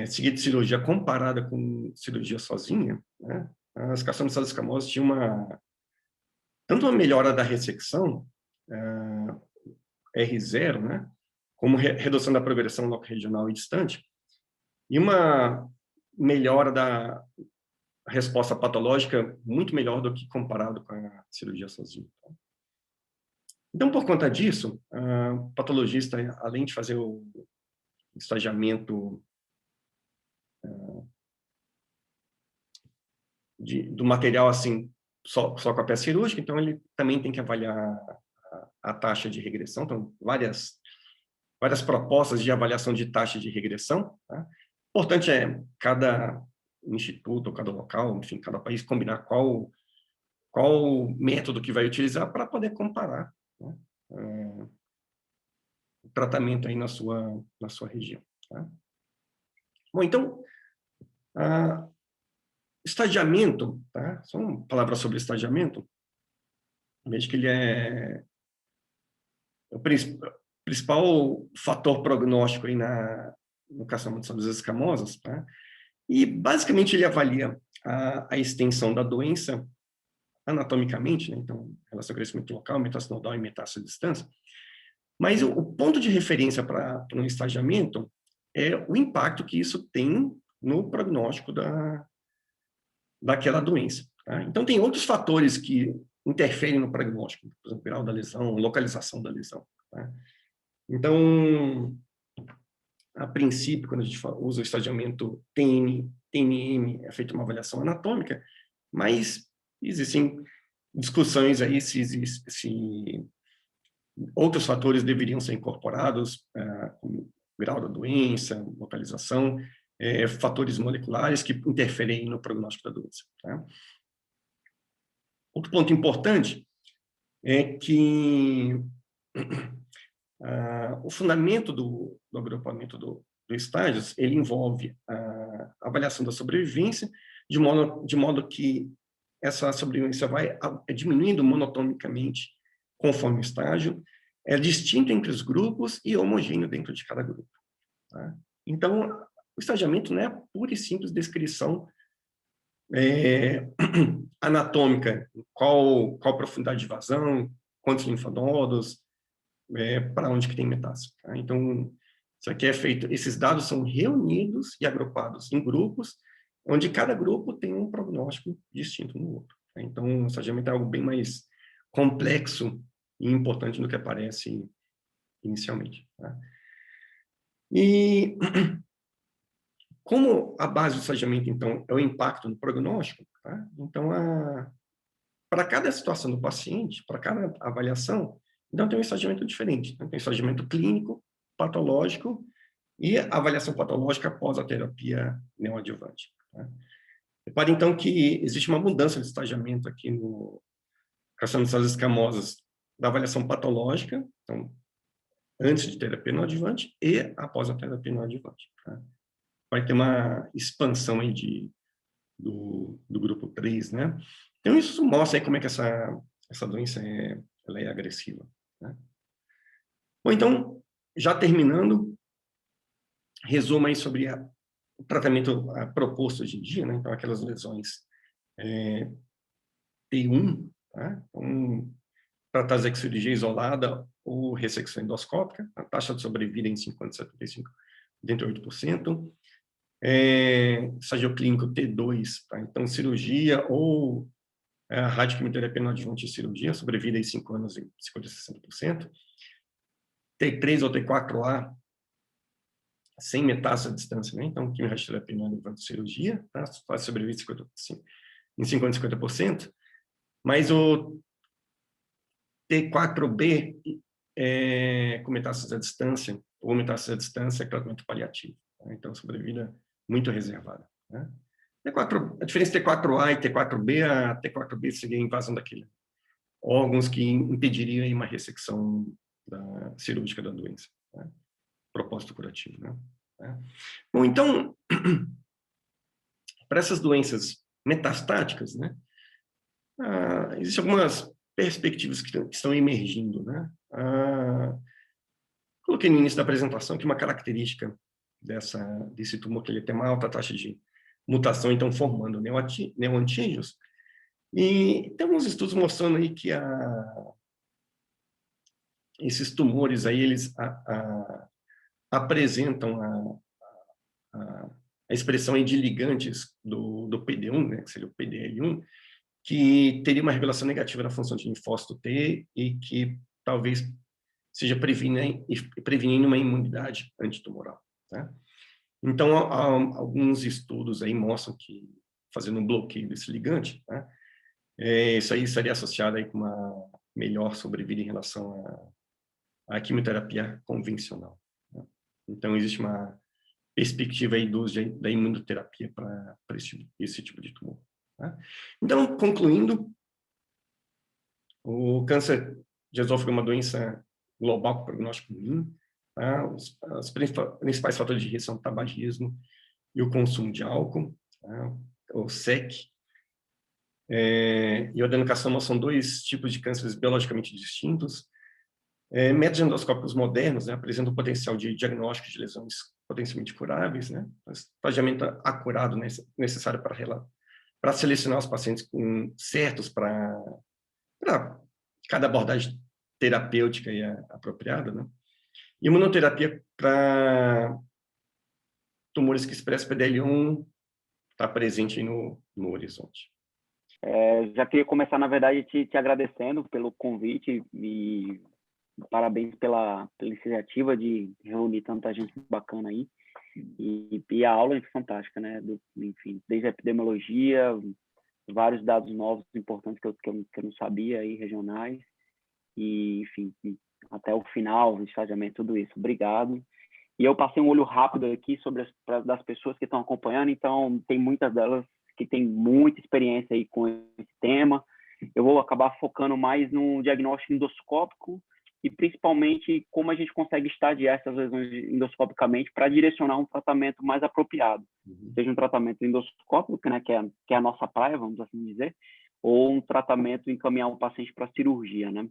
seguida de cirurgia comparada com cirurgia sozinha, né? As carcinomas escamosas tinham tanto uma melhora da ressecção, R0, né? Como redução da progressão loco-regional e distante, e uma melhora da resposta patológica muito melhor do que comparado com a cirurgia sozinha. Então, por conta disso, o patologista, além de fazer o estagiamento do material assim, só com a peça cirúrgica, então ele também tem que avaliar a taxa de regressão, então várias propostas de avaliação de taxa de regressão. Tá? Importante é cada instituto, cada local, enfim, cada país combinar qual método que vai utilizar para poder comparar, né? O tratamento aí na sua região. Tá? Bom, então, estadiamento, tá? Só uma palavra sobre estadiamento. Vejo que ele é o principal fator prognóstico aí no carcinoma de células escamosas, tá? E, basicamente, ele avalia a extensão da doença anatomicamente, né? Então, relação ao crescimento local, metástase nodal e metástase à distância. Mas o ponto de referência para um estadiamento é o impacto que isso tem no prognóstico daquela doença. Tá? Então, tem outros fatores que interferem no prognóstico, por exemplo, grau da lesão, localização da lesão. Tá? Então, a princípio, quando a gente usa o estadiamento TNM, é feita uma avaliação anatômica, mas existem discussões aí se outros fatores deveriam ser incorporados, como grau da doença, localização, fatores moleculares que interferem no prognóstico da doença. Tá? Outro ponto importante é que o fundamento do agrupamento do estágios, ele envolve a avaliação da sobrevivência, de modo que essa sobrevivência vai diminuindo monotonicamente conforme o estágio, é distinto entre os grupos e homogêneo dentro de cada grupo. Tá? Então, o estagiamento não é a pura e simples descrição anatômica, qual profundidade de vazão, quantos linfonodos, para onde que tem metástase. Tá? Então, isso aqui é feito, esses dados são reunidos e agrupados em grupos, onde cada grupo tem um prognóstico distinto no outro. Tá? Então, o estagiamento é algo bem mais complexo e importante do que aparece inicialmente. Tá? E como a base do estagiamento, então, é o impacto no prognóstico, tá? Então, para cada situação do paciente, para cada avaliação, então tem um estagiamento diferente. Então, tem estagiamento clínico, patológico e avaliação patológica após a terapia neoadjuvante. Tá? Repare, então, que existe uma mudança de estagiamento aqui no carcinoma de células escamosas da avaliação patológica, então, antes de terapia neoadjuvante e após a terapia neoadjuvante. Tá? Vai ter uma expansão aí do grupo 3, né? Então, isso mostra aí como é que essa doença ela é agressiva. Né? Bom, então, já terminando, resumo aí sobre o tratamento proposto hoje em dia, né? Então, aquelas lesões T1, tá? Então, tratar de cirurgia isolada ou ressecção endoscópica, a taxa de sobrevida em 50 a 75, dentro de 8%. Estágio clínico T2, tá? Então, cirurgia ou radioquimioterapia no adjunto de cirurgia, sobrevida em 5 anos em 50 a 60%. T3 ou T4A, sem metástase à distância, né? Então, quimioterapia no adjunto de cirurgia, tá? Faz sobrevida em 50%. em 50% e 50%, mas o T4B com metástase à distância, ou metástase à distância, é tratamento paliativo. Né? Então, sobrevida muito reservada. Né? A diferença entre T4A e T4B, a T4B seria a invasão daquele órgãos que impediriam aí uma ressecção cirúrgica da doença. Né? Propósito curativo. Né? Bom, então, para essas doenças metastáticas, né, existem algumas perspectivas que estão emergindo. Né? Coloquei no início da apresentação que uma característica desse tumor que ele tem uma alta taxa de mutação, então formando neoantígenos. E tem alguns estudos mostrando aí que esses tumores aí, eles apresentam a expressão aí de ligantes do PD1, né, que seria o PDL1, que teria uma revelação negativa na função de linfócito T e que talvez seja prevenindo uma imunidade antitumoral. Tá? Então, alguns estudos aí mostram que, fazendo um bloqueio desse ligante, tá? Isso aí estaria associado aí com uma melhor sobrevida em relação à quimioterapia convencional. Né? Então, existe uma perspectiva aí do uso da imunoterapia para esse tipo de tumor. Tá? Então, concluindo, o câncer de esôfago é uma doença global com prognóstico ruim. Tá? Os principais fatores de risco são o tabagismo e o consumo de álcool, tá? O SEC. E o adenocarcinoma são dois tipos de cânceres biologicamente distintos. Métodos endoscópicos modernos, né, apresentam o potencial de diagnóstico de lesões potencialmente curáveis, né? Tratamento acurado necessário para selecionar os pacientes certos para cada abordagem terapêutica e apropriada, né? Imunoterapia para tumores que expressam PDL1 está presente aí no horizonte. Já queria começar, na verdade, te agradecendo pelo convite e parabéns pela iniciativa de reunir tanta gente bacana aí. E a aula é fantástica, né? Enfim, desde a epidemiologia, vários dados novos importantes que eu não sabia aí, regionais, e enfim, até o final, o estagiamento, tudo isso. Obrigado. E eu passei um olho rápido aqui das pessoas que estão acompanhando, então tem muitas delas que têm muita experiência aí com esse tema. Eu vou acabar focando mais no diagnóstico endoscópico e principalmente como a gente consegue estadiar essas lesões endoscopicamente para direcionar um tratamento mais apropriado. Seja um tratamento endoscópico, né, que é a nossa praia, vamos assim dizer, ou um tratamento encaminhar um paciente para cirurgia, né?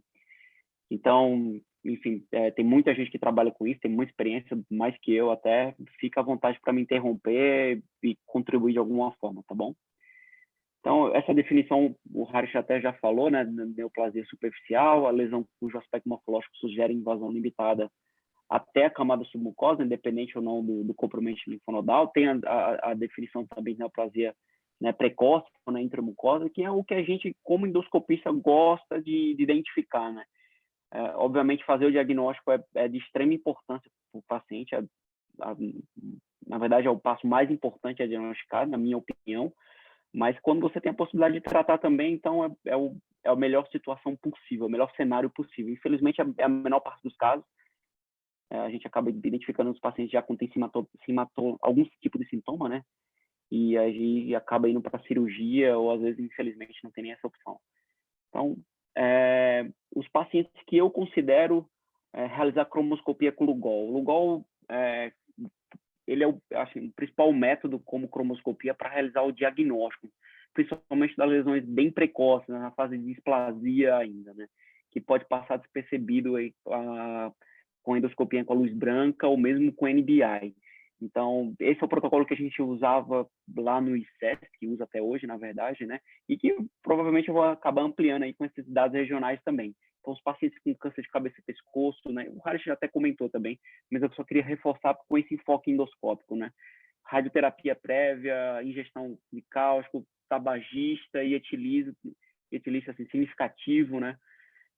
Então, enfim, tem muita gente que trabalha com isso, tem muita experiência, mais que eu até. Fica à vontade para me interromper e contribuir de alguma forma, tá bom? Então, essa definição, o Harish até já falou, né? Neoplasia superficial, a lesão cujo aspecto morfológico sugere invasão limitada até a camada submucosa, independente ou não do comprometimento linfonodal. Tem a definição também de neoplasia, né, precoce, na intramucosa, que é o que a gente, como endoscopista, gosta de identificar, né? Obviamente, fazer o diagnóstico é de extrema importância para o paciente. Na verdade, é o passo mais importante a diagnosticar, na minha opinião. Mas quando você tem a possibilidade de tratar também, então é a melhor situação possível, o melhor cenário possível. Infelizmente, é a menor parte dos casos. A gente acaba identificando os pacientes já com algum tipo de sintoma, né? E aí acaba indo para a cirurgia ou, às vezes, infelizmente, não tem nem essa opção. Então, os pacientes que eu considero realizar cromoscopia com Lugol. O Lugol, ele é o principal método como cromoscopia para realizar o diagnóstico, principalmente das lesões bem precoces, né, na fase de displasia ainda, né, que pode passar despercebido aí, com endoscopia com a luz branca ou mesmo com NBI. Então, esse é o protocolo que a gente usava lá no ICES, que usa até hoje, na verdade, né? E que provavelmente eu vou acabar ampliando aí com esses dados regionais também. Então, os pacientes com câncer de cabeça e pescoço, né? O Harish já até comentou também, mas eu só queria reforçar com esse enfoque endoscópico, né? Radioterapia prévia, ingestão de cáustico, tabagista e etilício assim, significativo, né?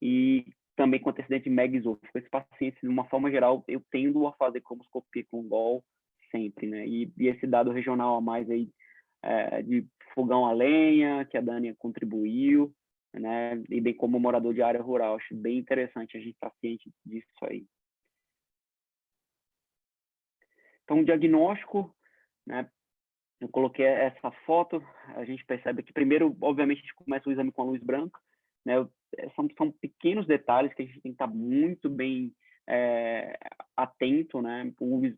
E também com antecedente de megaesôfago. Esses pacientes, de uma forma geral, eu tendo a fazer cromoscopia com GOL sempre, né? E esse dado regional a mais aí de fogão a lenha, que a Dani contribuiu, né? E bem como morador de área rural. Acho bem interessante a gente estar ciente disso aí. Então, o diagnóstico, né? Eu coloquei essa foto, a gente percebe que primeiro, obviamente, a gente começa o exame com a luz branca, né? São pequenos detalhes que a gente tem que estar muito bem atento, né?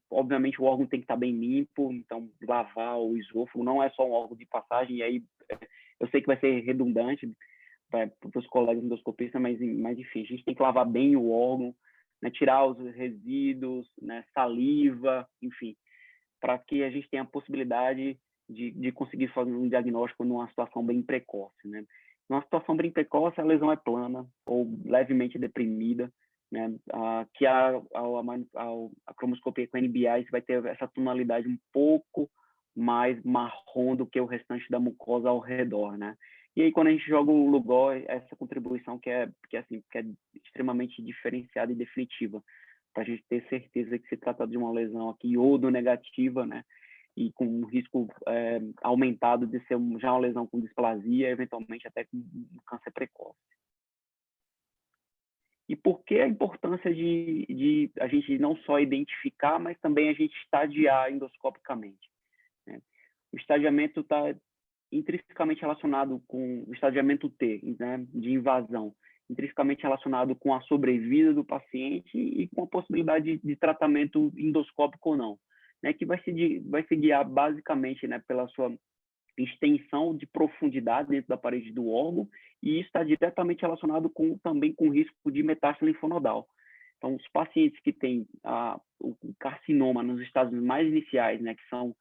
Obviamente, o órgão tem que estar bem limpo, então lavar o esôfago não é só um órgão de passagem, e aí eu sei que vai ser redundante para os colegas endoscopistas, mas enfim, a gente tem que lavar bem o órgão, né? Tirar os resíduos, né? Saliva, enfim, para que a gente tenha a possibilidade de conseguir fazer um diagnóstico numa situação bem precoce, né? Numa situação bem precoce, a lesão é plana ou levemente deprimida, né? Que a cromoscopia com NBI vai ter essa tonalidade um pouco mais marrom do que o restante da mucosa ao redor, né? E aí, quando a gente joga o Lugol, essa contribuição que é extremamente diferenciada e definitiva, para a gente ter certeza que se trata de uma lesão aqui iodonegativa, né? E com um risco aumentado de ser já uma lesão com displasia, eventualmente até com câncer precoce. E por que a importância de a gente não só identificar, mas também a gente estadiar endoscopicamente, né? O estadiamento está intrinsecamente relacionado com o estadiamento T, né, de invasão, intrinsecamente relacionado com a sobrevida do paciente e com a possibilidade de tratamento endoscópico ou não, né, que vai se guiar basicamente, né, pela sua extensão de profundidade dentro da parede do órgão, e isso está diretamente relacionado também com o risco de metástase linfonodal. Então, os pacientes que têm o carcinoma nos estágios mais iniciais, né, que são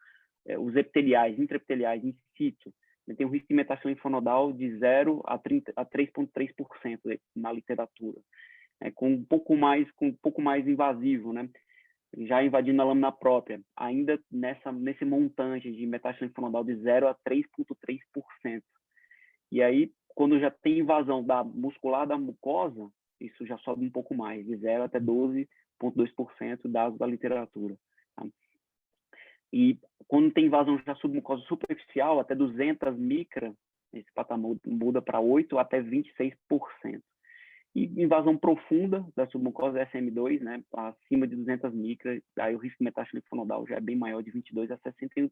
os epiteliais, intraepiteliais in situ, tem um risco de metástase linfonodal de 0 a 3,3% na literatura, com um pouco mais invasivo, né? Já invadindo a lâmina própria, ainda nesse montante de metástase linfonodal de 0 a 3,3%. E aí, quando já tem invasão muscular da mucosa, isso já sobe um pouco mais, de 0 até 12,2%, dados da literatura. Tá? E quando tem invasão já submucosa superficial, até 200 micras, esse patamar muda para 8 até 26%. E invasão profunda da submucosa SM2, né, acima de 200 micras, aí o risco de metástase linfonodal já é bem maior, de 22 a 61%.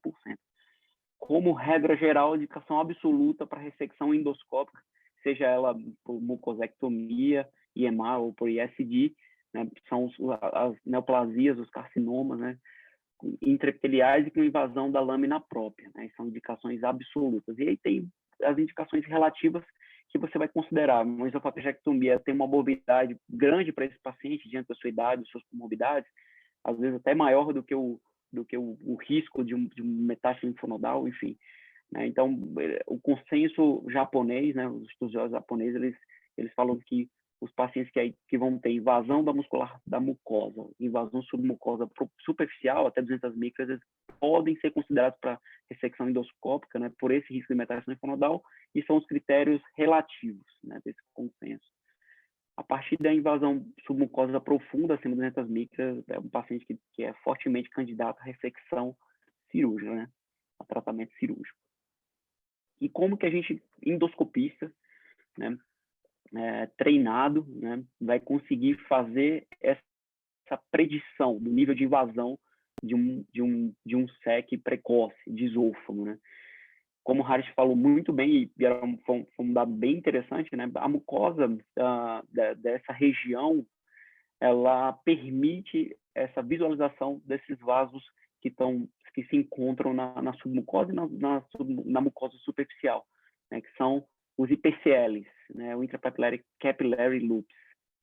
Como regra geral, indicação absoluta para ressecção endoscópica, seja ela por mucosectomia, IMA ou por ISD, né, são as neoplasias, os carcinomas, né, intraepiteliais e com invasão da lâmina própria, né? São indicações absolutas. E aí tem as indicações relativas que você vai considerar. Uma esofageectomia tem uma morbidade grande para esse paciente diante da sua idade, suas comorbidades, às vezes até maior do que o risco de um metástase linfonodal, enfim, né? Então, o consenso japonês, né, os estudiosos japoneses, eles falam que os pacientes que vão ter invasão da muscular da mucosa, invasão submucosa superficial, até 200 micras, eles podem ser considerados para ressecção endoscópica, né, por esse risco de metástase linfonodal, e são os critérios relativos, né, desse consenso. A partir da invasão submucosa profunda, acima de 200 micras, é um paciente que é fortemente candidato à ressecção cirúrgica, né, a tratamento cirúrgico. E como que a gente, endoscopista, né, treinado, né, vai conseguir fazer essa predição do nível de invasão de um SEC precoce, de esôfago, né? Como o Harris falou muito bem, e foi um dado bem interessante, né? A mucosa dessa região, ela permite essa visualização desses vasos que se encontram na submucosa e na mucosa superficial, né? Que são os IPCLs, né, o Intrapapillary Capillary Loops.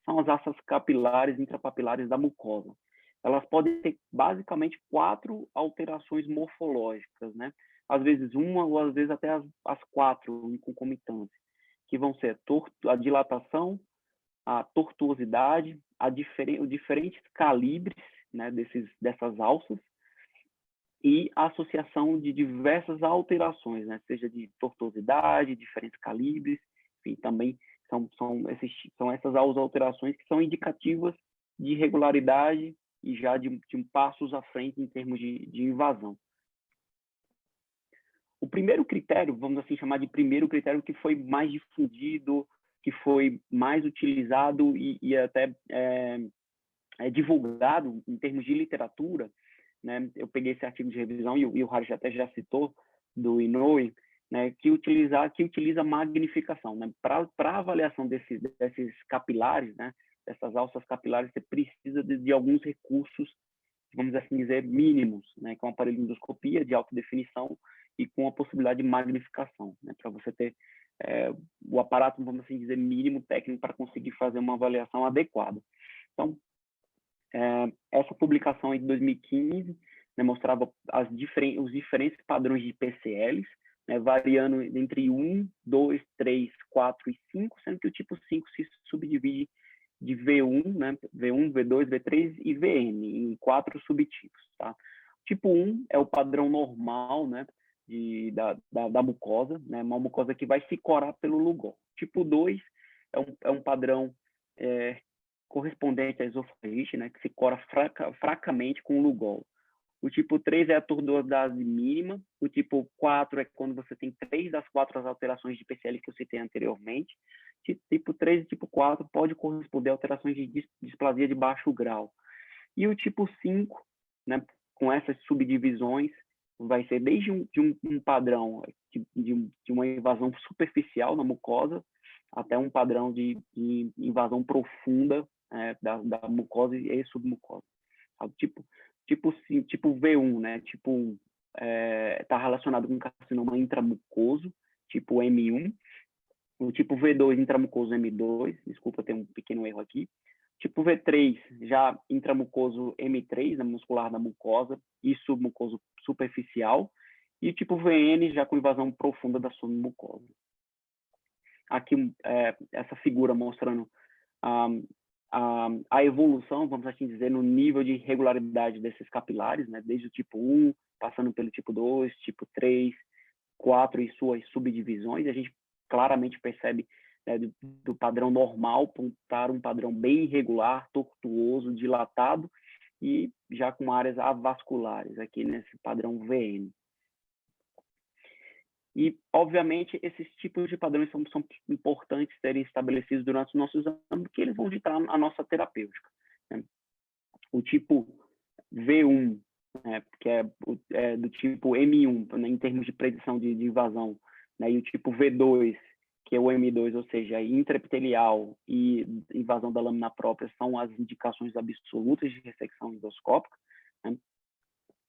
São as assas capilares intrapapilares da mucosa. Elas podem ter basicamente 4 alterações morfológicas, né? Às vezes uma ou às vezes até as 4 em concomitância, que vão ser a dilatação, a tortuosidade, os diferentes calibres, né, dessas alças, e a associação de diversas alterações, né? Seja de tortuosidade, diferentes calibres, enfim, também são essas alterações que são indicativas de irregularidade e já de passos à frente em termos de invasão. O primeiro critério, vamos assim chamar de primeiro critério, que foi mais difundido, que foi mais utilizado e até divulgado em termos de literatura, né? Eu peguei esse artigo de revisão e o Harry até já citou, do Inoue, né? Que utiliza magnificação, né? Para avaliação desses capilares, né? Dessas alças capilares, você precisa de alguns recursos, vamos assim dizer, mínimos, né? Que é um aparelho de endoscopia de alta definição e com a possibilidade de magnificação, né? Para você ter o aparato, vamos assim dizer, mínimo técnico para conseguir fazer uma avaliação adequada. Então, essa publicação aí de 2015, né, mostrava os diferentes padrões de PCLs, né, variando entre 1, 2, 3, 4 e 5, sendo que o tipo 5 se subdivide de V1, né, V1, V2, V3 e VN, em 4 subtipos. Tá? Tipo 1 é o padrão normal, né, da mucosa, né, uma mucosa que vai se corar pelo Lugol. Tipo 2 é um padrão correspondente à esofagite, né, que se cora fracamente com o Lugol. O tipo 3 é a tordose mínima. O tipo 4 é quando você tem 3 das 4 alterações de PCL que eu citei anteriormente. Tipo 3 e tipo 4 pode corresponder a alterações de displasia de baixo grau. E o tipo 5, né, com essas subdivisões, vai ser desde um padrão de uma invasão superficial na mucosa até um padrão de invasão profunda da mucosa e submucosa. Tipo V1, né? Tipo 1 está relacionado com carcinoma intramucoso, tipo M1. O tipo V2, intramucoso M2, desculpa, tem um pequeno erro aqui. Tipo V3, já intramucoso M3, na muscular da mucosa e submucoso superficial. E tipo VN, já com invasão profunda da submucosa. Aqui, essa figura mostrando a evolução, vamos assim dizer, no nível de regularidade desses capilares, né? Desde o tipo 1, passando pelo tipo 2, tipo 3, 4 e suas subdivisões. A gente claramente percebe, né, do padrão normal para um padrão bem irregular, tortuoso, dilatado e já com áreas avasculares aqui nesse padrão VN. E, obviamente, esses tipos de padrões são importantes serem estabelecidos durante os nossos exames, porque eles vão ditar a nossa terapêutica. Né? O tipo V1, né, que é do tipo M1, né, em termos de predição de invasão, né, e o tipo V2, que é o M2, ou seja, intraepitelial e invasão da lâmina própria, são as indicações absolutas de ressecção endoscópica. Né?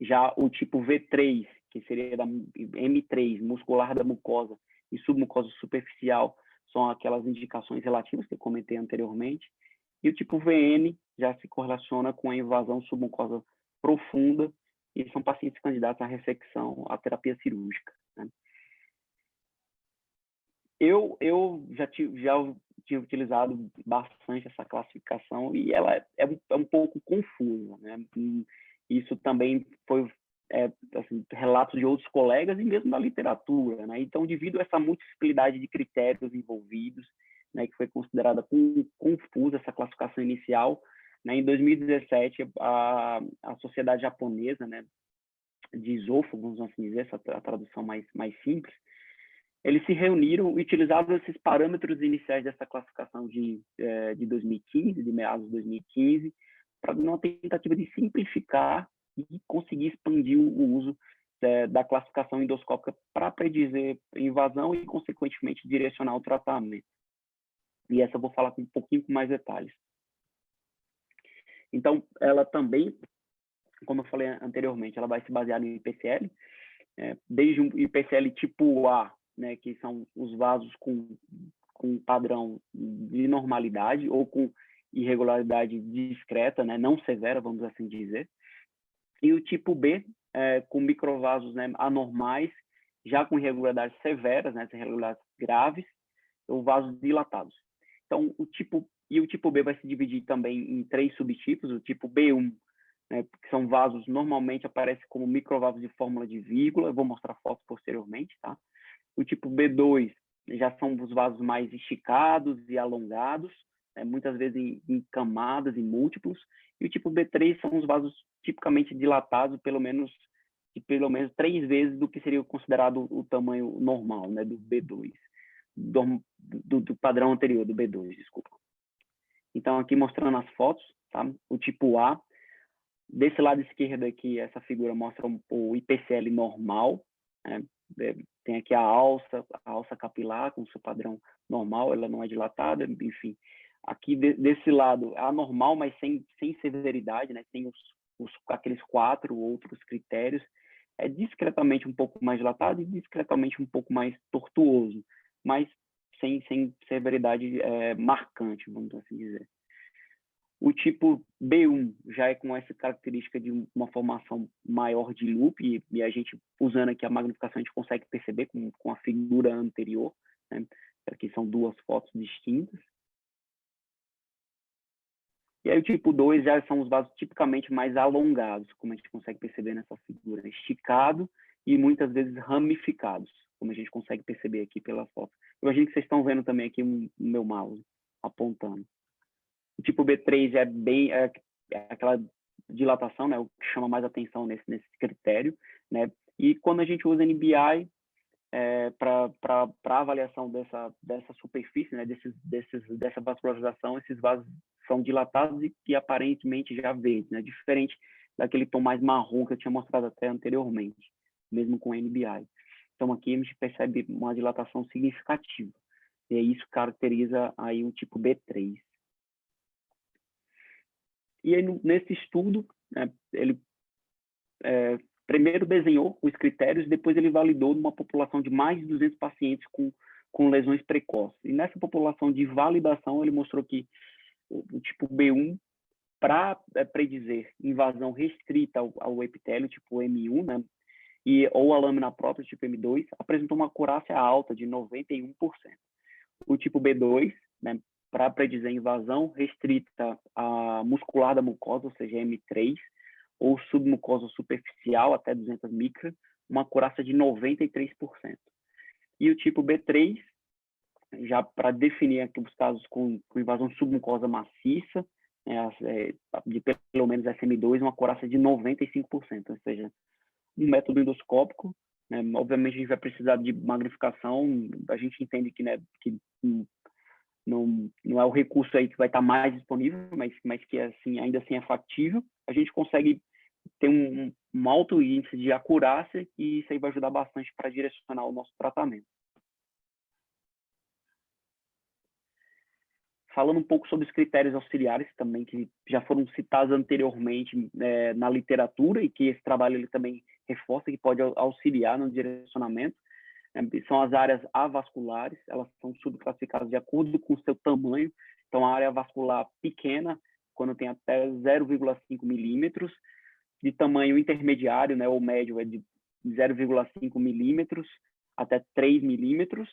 Já o tipo V3, que seria da M3, muscular da mucosa e submucosa superficial, são aquelas indicações relativas que eu comentei anteriormente. E o tipo VN já se correlaciona com a invasão submucosa profunda e são pacientes candidatos à ressecção, à terapia cirúrgica. Né? Eu já tinha utilizado bastante essa classificação e ela é um pouco confusa, né? Isso também foi assim, relatos de outros colegas e mesmo da literatura, né? Então, devido a essa multiplicidade de critérios envolvidos, né, que foi considerada confusa essa classificação inicial, né, em 2017 a sociedade japonesa, né, de esôfago, vamos assim dizer, a tradução mais simples, eles se reuniram e utilizaram esses parâmetros iniciais dessa classificação de 2015, de meados de 2015, para uma tentativa de simplificar e conseguir expandir o uso da classificação endoscópica para predizer invasão e, consequentemente, direcionar o tratamento. E essa eu vou falar com um pouquinho com mais detalhes. Então, ela também, como eu falei anteriormente, ela vai se basear no IPCL, desde um IPCL tipo A, né, que são os vasos com padrão de normalidade ou com irregularidade discreta, né, não severa, vamos assim dizer. E o tipo B, com microvasos, né, anormais, já com irregularidades severas, né, irregularidades graves, ou vasos dilatados. Então, o tipo B vai se dividir também em 3 subtipos. O tipo B1, né, que são vasos, normalmente aparecem como microvasos de fórmula de vírgula. Eu vou mostrar fotos posteriormente, tá? O tipo B2 já são os vasos mais esticados e alongados, muitas vezes em camadas e múltiplos. E o tipo B3 são os vasos tipicamente dilatados, pelo menos de pelo menos 3 vezes do que seria considerado o tamanho normal, né, do B2, do padrão anterior, do B2, desculpa. Então, aqui mostrando as fotos, tá? O tipo A, desse lado esquerdo aqui, essa figura mostra o IPCL normal, né? Tem aqui a alça capilar com seu padrão normal, ela não é dilatada, enfim. Aqui desse lado, anormal, mas sem severidade, né? Sem aqueles 4 outros critérios, é discretamente um pouco mais dilatado e discretamente um pouco mais tortuoso, mas sem severidade marcante, vamos assim dizer. O tipo B1 já é com essa característica de uma formação maior de loop, e a gente, usando aqui a magnificação, a gente consegue perceber com a figura anterior, né? Aqui são 2 fotos distintas. E aí o tipo 2 já são os vasos tipicamente mais alongados, como a gente consegue perceber nessa figura, esticado e muitas vezes ramificados, como a gente consegue perceber aqui pela foto. Eu imagino que vocês estão vendo também aqui o meu mouse apontando. O tipo B3 é aquela dilatação, né, o que chama mais atenção nesse critério, né? E quando a gente usa NBI para avaliação dessa superfície, né, dessa vascularização, esses vasos são dilatados e aparentemente já verdes, né, diferente daquele tom mais marrom que eu tinha mostrado até anteriormente, mesmo com NBI. Então aqui a gente percebe uma dilatação significativa, e isso caracteriza aí o tipo B3. E aí, nesse estudo, né, ele primeiro desenhou os critérios, depois ele validou numa população de mais de 200 pacientes com lesões precoces. E nessa população de validação, ele mostrou que o tipo B1, para predizer invasão restrita ao epitélio, tipo M1, né, ou a lâmina própria, tipo M2, apresentou uma acurácia alta de 91%. O tipo B2, né, para predizer invasão restrita à muscular da mucosa, ou seja, M3, ou submucosa superficial, até 200 micras, uma acurácia de 93%. E o tipo B3, já para definir aqui os casos com invasão submucosa maciça, de pelo menos SM2, uma acurácia de 95%, ou seja, um método endoscópico, né, obviamente a gente vai precisar de magnificação, a gente entende que, né, que não é o recurso aí que vai estar mais disponível, mas que assim, ainda assim é factível, a gente consegue ter um alto índice de acurácia e isso aí vai ajudar bastante para direcionar o nosso tratamento. Falando um pouco sobre os critérios auxiliares também, que já foram citados anteriormente na literatura e que esse trabalho ele também reforça que pode auxiliar no direcionamento, são as áreas avasculares, elas são subclassificadas de acordo com o seu tamanho. Então, a área vascular pequena, quando tem até 0,5 milímetros, de tamanho intermediário, né, ou médio, é de 0,5 milímetros até 3 milímetros,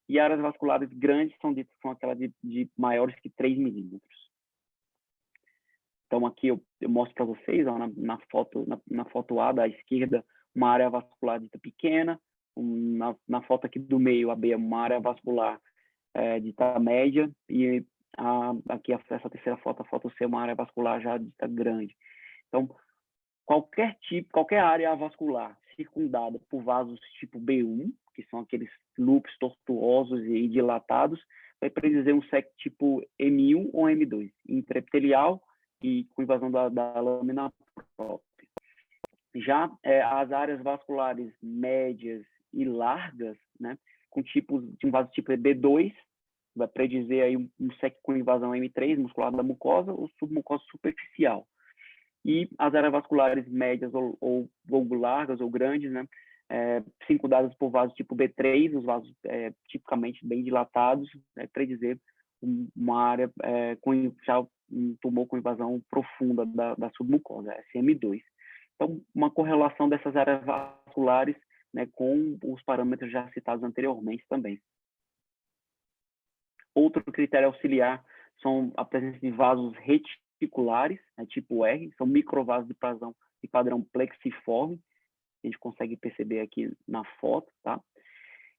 e áreas vasculares grandes são aquelas de maiores que 3 milímetros. Então, aqui eu mostro para vocês, ó, na foto A da esquerda, uma área vascular dita pequena, na foto aqui do meio, a B é uma área vascular dita média, e aqui essa terceira foto, a foto C, é uma área vascular já dita grande. Então, qualquer área vascular circundada por vasos tipo B1, que são aqueles loops tortuosos e dilatados, vai predizer um SEC tipo M1 ou M2, intraepitelial e com invasão da lâmina própria. Já as áreas vasculares médias e largas, né, com tipos de um vaso tipo B2, vai predizer aí um SEC com invasão M3, muscular da mucosa ou submucosa superficial. E as áreas vasculares médias ou largas ou grandes, né, circundadas por vasos tipo B3, os vasos tipicamente bem dilatados, predizer uma área com já um tumor com invasão profunda da submucosa, SM2. Então, uma correlação dessas áreas vasculares, né, com os parâmetros já citados anteriormente também. Outro critério auxiliar são a presença de vasos reticulares, né, tipo R, são microvasos de padrão plexiforme, a gente consegue perceber aqui na foto, tá?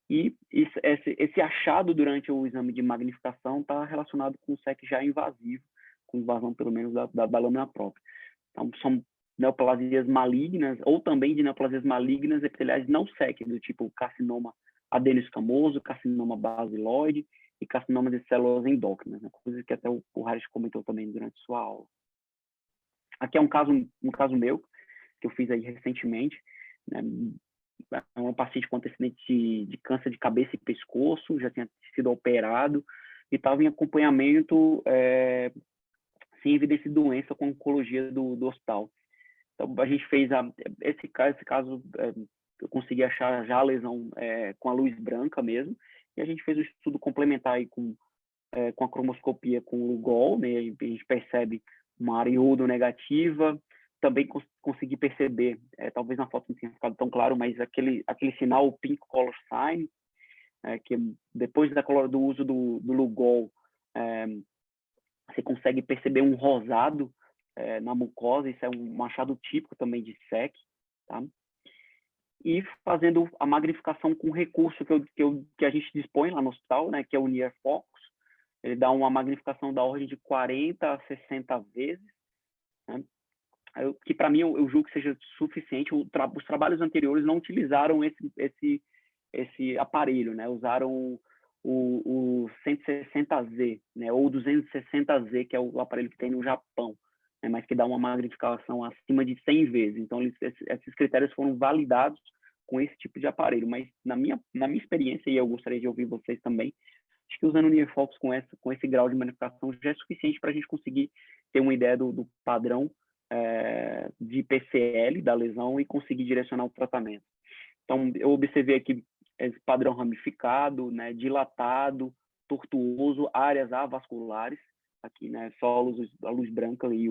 E esse achado durante o exame de magnificação está relacionado com o SEC já invasivo, com invasão pelo menos da lâmina própria. Então, são neoplasias malignas, ou também de neoplasias malignas epiteliais não SEC, do tipo carcinoma adenoescamoso, carcinoma basiloide e carcinoma de células endócrinas, né? Coisa que até o Harris comentou também durante sua aula. Aqui é um caso meu, que eu fiz aí recentemente, né? É um paciente com antecedente de câncer de cabeça e pescoço, já tinha sido operado e estava em acompanhamento sem evidência de doença com oncologia do hospital. Então, a gente fez esse caso eu consegui achar já a lesão com a luz branca mesmo, e a gente fez o estudo complementar aí com a cromoscopia com o Lugol, né? A gente percebe uma área iodo-negativa, também consegui perceber, talvez na foto não tenha ficado tão claro, mas aquele sinal, o pink color sign, que depois do uso do Lugol, você consegue perceber um rosado na mucosa, isso é um achado típico também de SEC, tá? E fazendo a magnificação com recurso que a gente dispõe lá no hospital, né, que é o Near Focus, ele dá uma magnificação da ordem de 40 a 60 vezes, né? Que para mim eu julgo que seja suficiente. Os trabalhos anteriores não utilizaram esse aparelho, né? Usaram o 160Z, né? Ou 260Z, que é o aparelho que tem no Japão, né? Mas que dá uma magnificação acima de 100 vezes. Então, esses critérios foram validados com esse tipo de aparelho. Mas na minha experiência, e eu gostaria de ouvir vocês também, acho que usando o Near Focus com esse grau de magnificação já é suficiente para a gente conseguir ter uma ideia do padrão de PCL da lesão e conseguir direcionar o tratamento. Então, eu observei aqui esse padrão ramificado, né, dilatado, tortuoso, áreas avasculares, aqui, né, só a luz branca e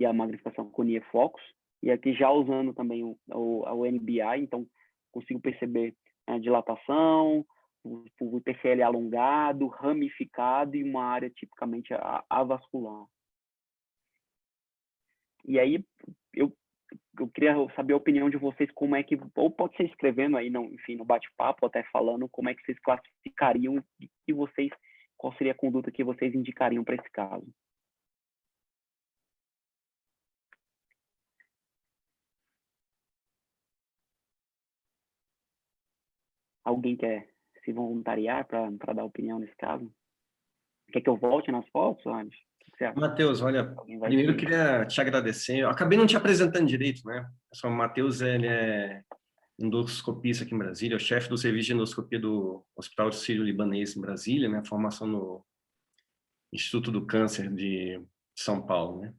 a magnificação com Near Focus, e aqui já usando também o NBI, então consigo perceber a dilatação, o PCL alongado, ramificado e uma área tipicamente avascular. E aí, eu queria saber a opinião de vocês, como é que, ou pode ser escrevendo aí, enfim, no bate-papo, até falando, como é que vocês classificariam e qual seria a conduta que vocês indicariam para esse caso? Alguém quer se voluntariar para dar opinião nesse caso? Quer que eu volte nas fotos, Andes? O que você acha? Matheus, olha, primeiro eu queria te agradecer. Eu acabei não te apresentando direito, né? O Matheus, ele é endoscopista aqui em Brasília, é o chefe do serviço de endoscopia do Hospital Sírio-Libanês em Brasília, né? Formação no Instituto do Câncer de São Paulo, né?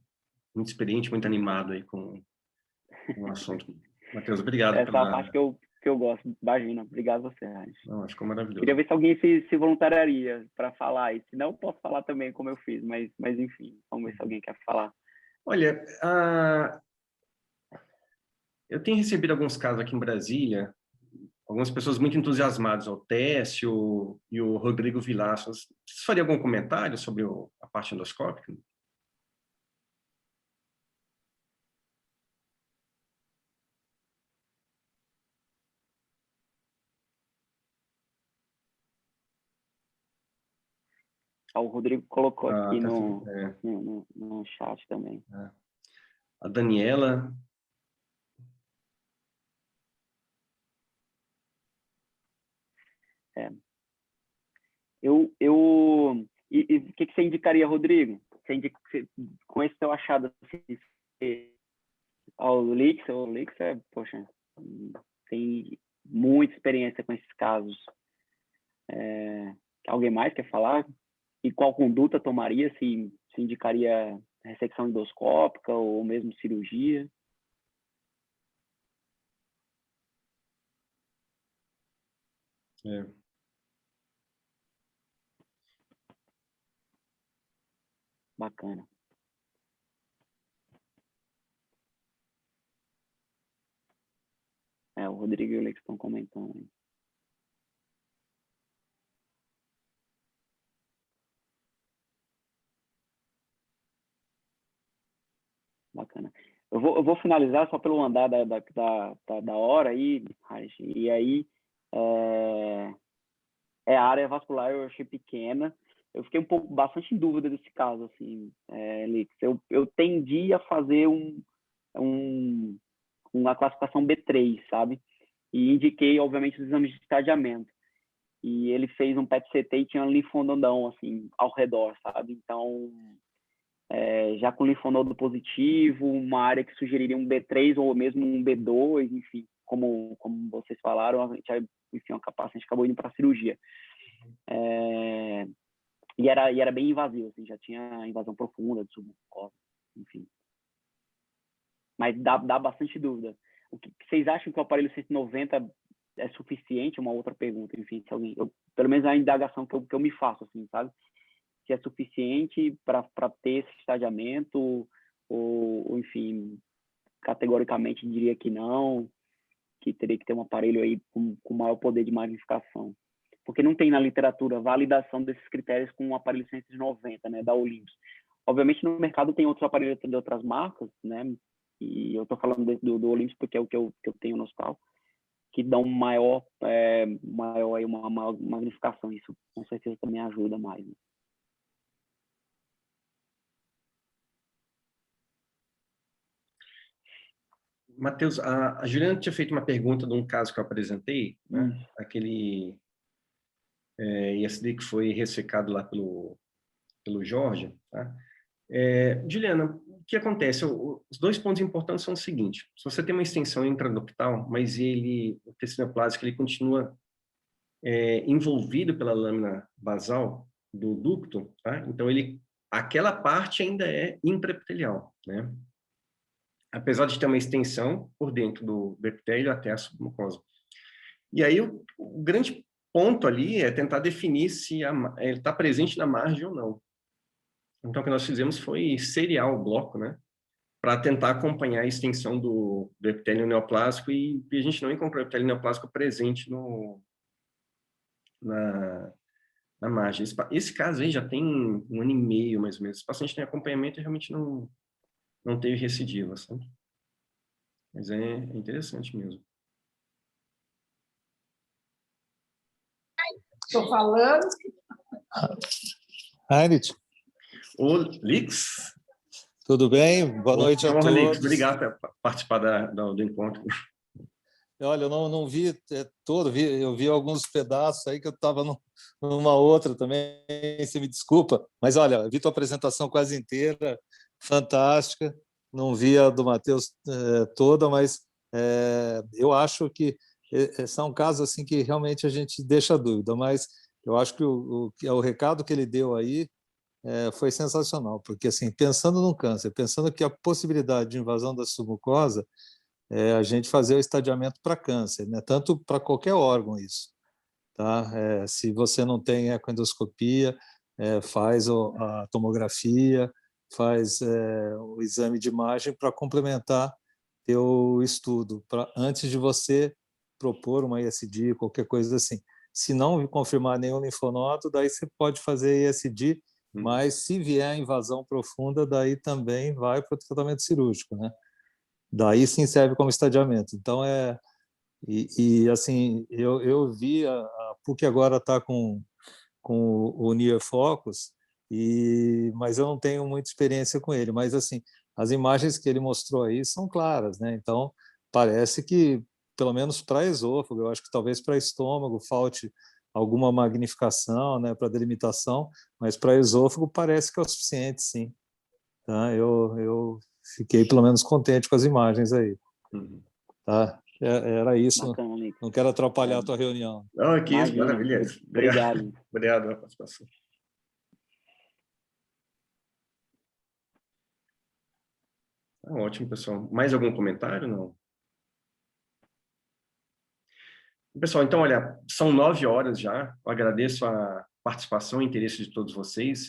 Muito experiente, muito animado aí com o assunto. Matheus, obrigado Essa é a pela... parte que eu gosto. Imagina. Obrigado a você, Andes. Não, acho que é maravilhoso. Queria ver se alguém se voluntariaria para falar. E se não, eu posso falar também como eu fiz, mas enfim, vamos ver se alguém quer falar. Olha, eu tenho recebido alguns casos aqui em Brasília, algumas pessoas muito entusiasmadas, o Técio e o Rodrigo Vilaças. Vocês fariam algum comentário sobre a parte endoscópica? O Rodrigo colocou aqui Tá, no chat também. A Daniela. E o que você indicaria, Rodrigo? Com esse seu achado, o Lix poxa, tem muita experiência com esses casos. Alguém mais quer falar? E qual conduta tomaria? Se indicaria ressecção endoscópica ou mesmo cirurgia? Bacana. O Rodrigo e o Lex estão comentando aí. Bacana. Eu vou finalizar só pelo andar da hora aí, e aí a área vascular eu achei pequena, eu fiquei bastante em dúvida desse caso, assim, Lix. Eu tendi a fazer uma classificação B3, sabe? E indiquei, obviamente, os exames de estadiamento. E ele fez um PET-CT e tinha um linfonodão, assim, ao redor, sabe? Então, já com linfonodo positivo, uma área que sugeriria um B3 ou mesmo um B2, enfim, como vocês falaram, a gente, enfim, a paciente acabou indo para a cirurgia. E era bem invasivo, assim, já tinha invasão profunda de submucosa, enfim. Mas dá bastante dúvida. O que vocês acham que o aparelho 190 é suficiente? Uma outra pergunta, enfim, se alguém, pelo menos a indagação que eu me faço, assim, sabe? Se é suficiente para ter esse estadiamento ou, enfim, categoricamente diria que não, que teria que ter um aparelho aí com maior poder de magnificação. Porque não tem na literatura validação desses critérios com um aparelho 190, né, da Olympus. Obviamente, no mercado tem outros aparelhos de outras marcas, né, e eu estou falando do Olympus porque é o que eu tenho no hospital, que dão maior aí uma maior magnificação. Isso, com certeza, também ajuda mais, né? Matheus, a Juliana tinha feito uma pergunta de um caso que eu apresentei, né? Aquele ISD que foi ressecado lá pelo Jorge, tá? Juliana, o que acontece? Os dois pontos importantes são o seguinte: se você tem uma extensão intraductal, mas o tecido neoplásico ele continua envolvido pela lâmina basal do ducto, tá? Então aquela parte ainda é intraepitelial, né? Apesar de ter uma extensão por dentro do epitélio até a submucosa. E aí o grande ponto ali é tentar definir se ele está presente na margem ou não. Então, o que nós fizemos foi seriar o bloco, né, para tentar acompanhar a extensão do epitélio neoplásico e a gente não encontrou o epitélio neoplásico presente na margem. Esse caso aí já tem 1 ano e meio, mais ou menos. Esse paciente tem acompanhamento e realmente não teve recidiva, sabe? Mas é interessante mesmo. Estou falando. Heinrich. Ô, Lix? Tudo bem? Boa noite a todos. Lix, obrigado por participar do encontro. Olha, eu não vi todo, eu vi alguns pedaços aí que eu estava numa outra também, você me desculpa. Mas, olha, vi tua apresentação quase inteira, fantástica. Não vi a do Matheus toda, mas eu acho que são casos assim que realmente a gente deixa dúvida, mas eu acho que o recado que ele deu aí foi sensacional, porque assim, pensando no câncer, pensando que a possibilidade de invasão da submucosa a gente fazer o estadiamento para câncer, né? Tanto para qualquer órgão isso, tá? Se você não tem ecoendoscopia, faz a tomografia, faz o exame de imagem para complementar teu estudo, antes de você propor uma ISD, qualquer coisa assim. Se não confirmar nenhum linfonodo, daí você pode fazer ISD, mas se vier a invasão profunda, daí também vai para o tratamento cirúrgico, né? Daí sim serve como estadiamento. Então assim, eu vi a PUC agora está com o Near Focus, mas eu não tenho muita experiência com ele. Mas assim, as imagens que ele mostrou aí são claras, né? Então parece que pelo menos para esôfago, eu acho que talvez para estômago falte alguma magnificação, né, para delimitação, mas para esôfago parece que é o suficiente, sim. Tá? Eu fiquei pelo menos contente com as imagens aí. Tá? Era isso. Bacana, não quero atrapalhar a tua reunião. Não, que isso, maravilha. Obrigado. Obrigado pela participação. Ótimo, pessoal. Mais algum comentário? Não? Pessoal, então, olha, são 9 horas já. Eu agradeço a participação e interesse de todos vocês.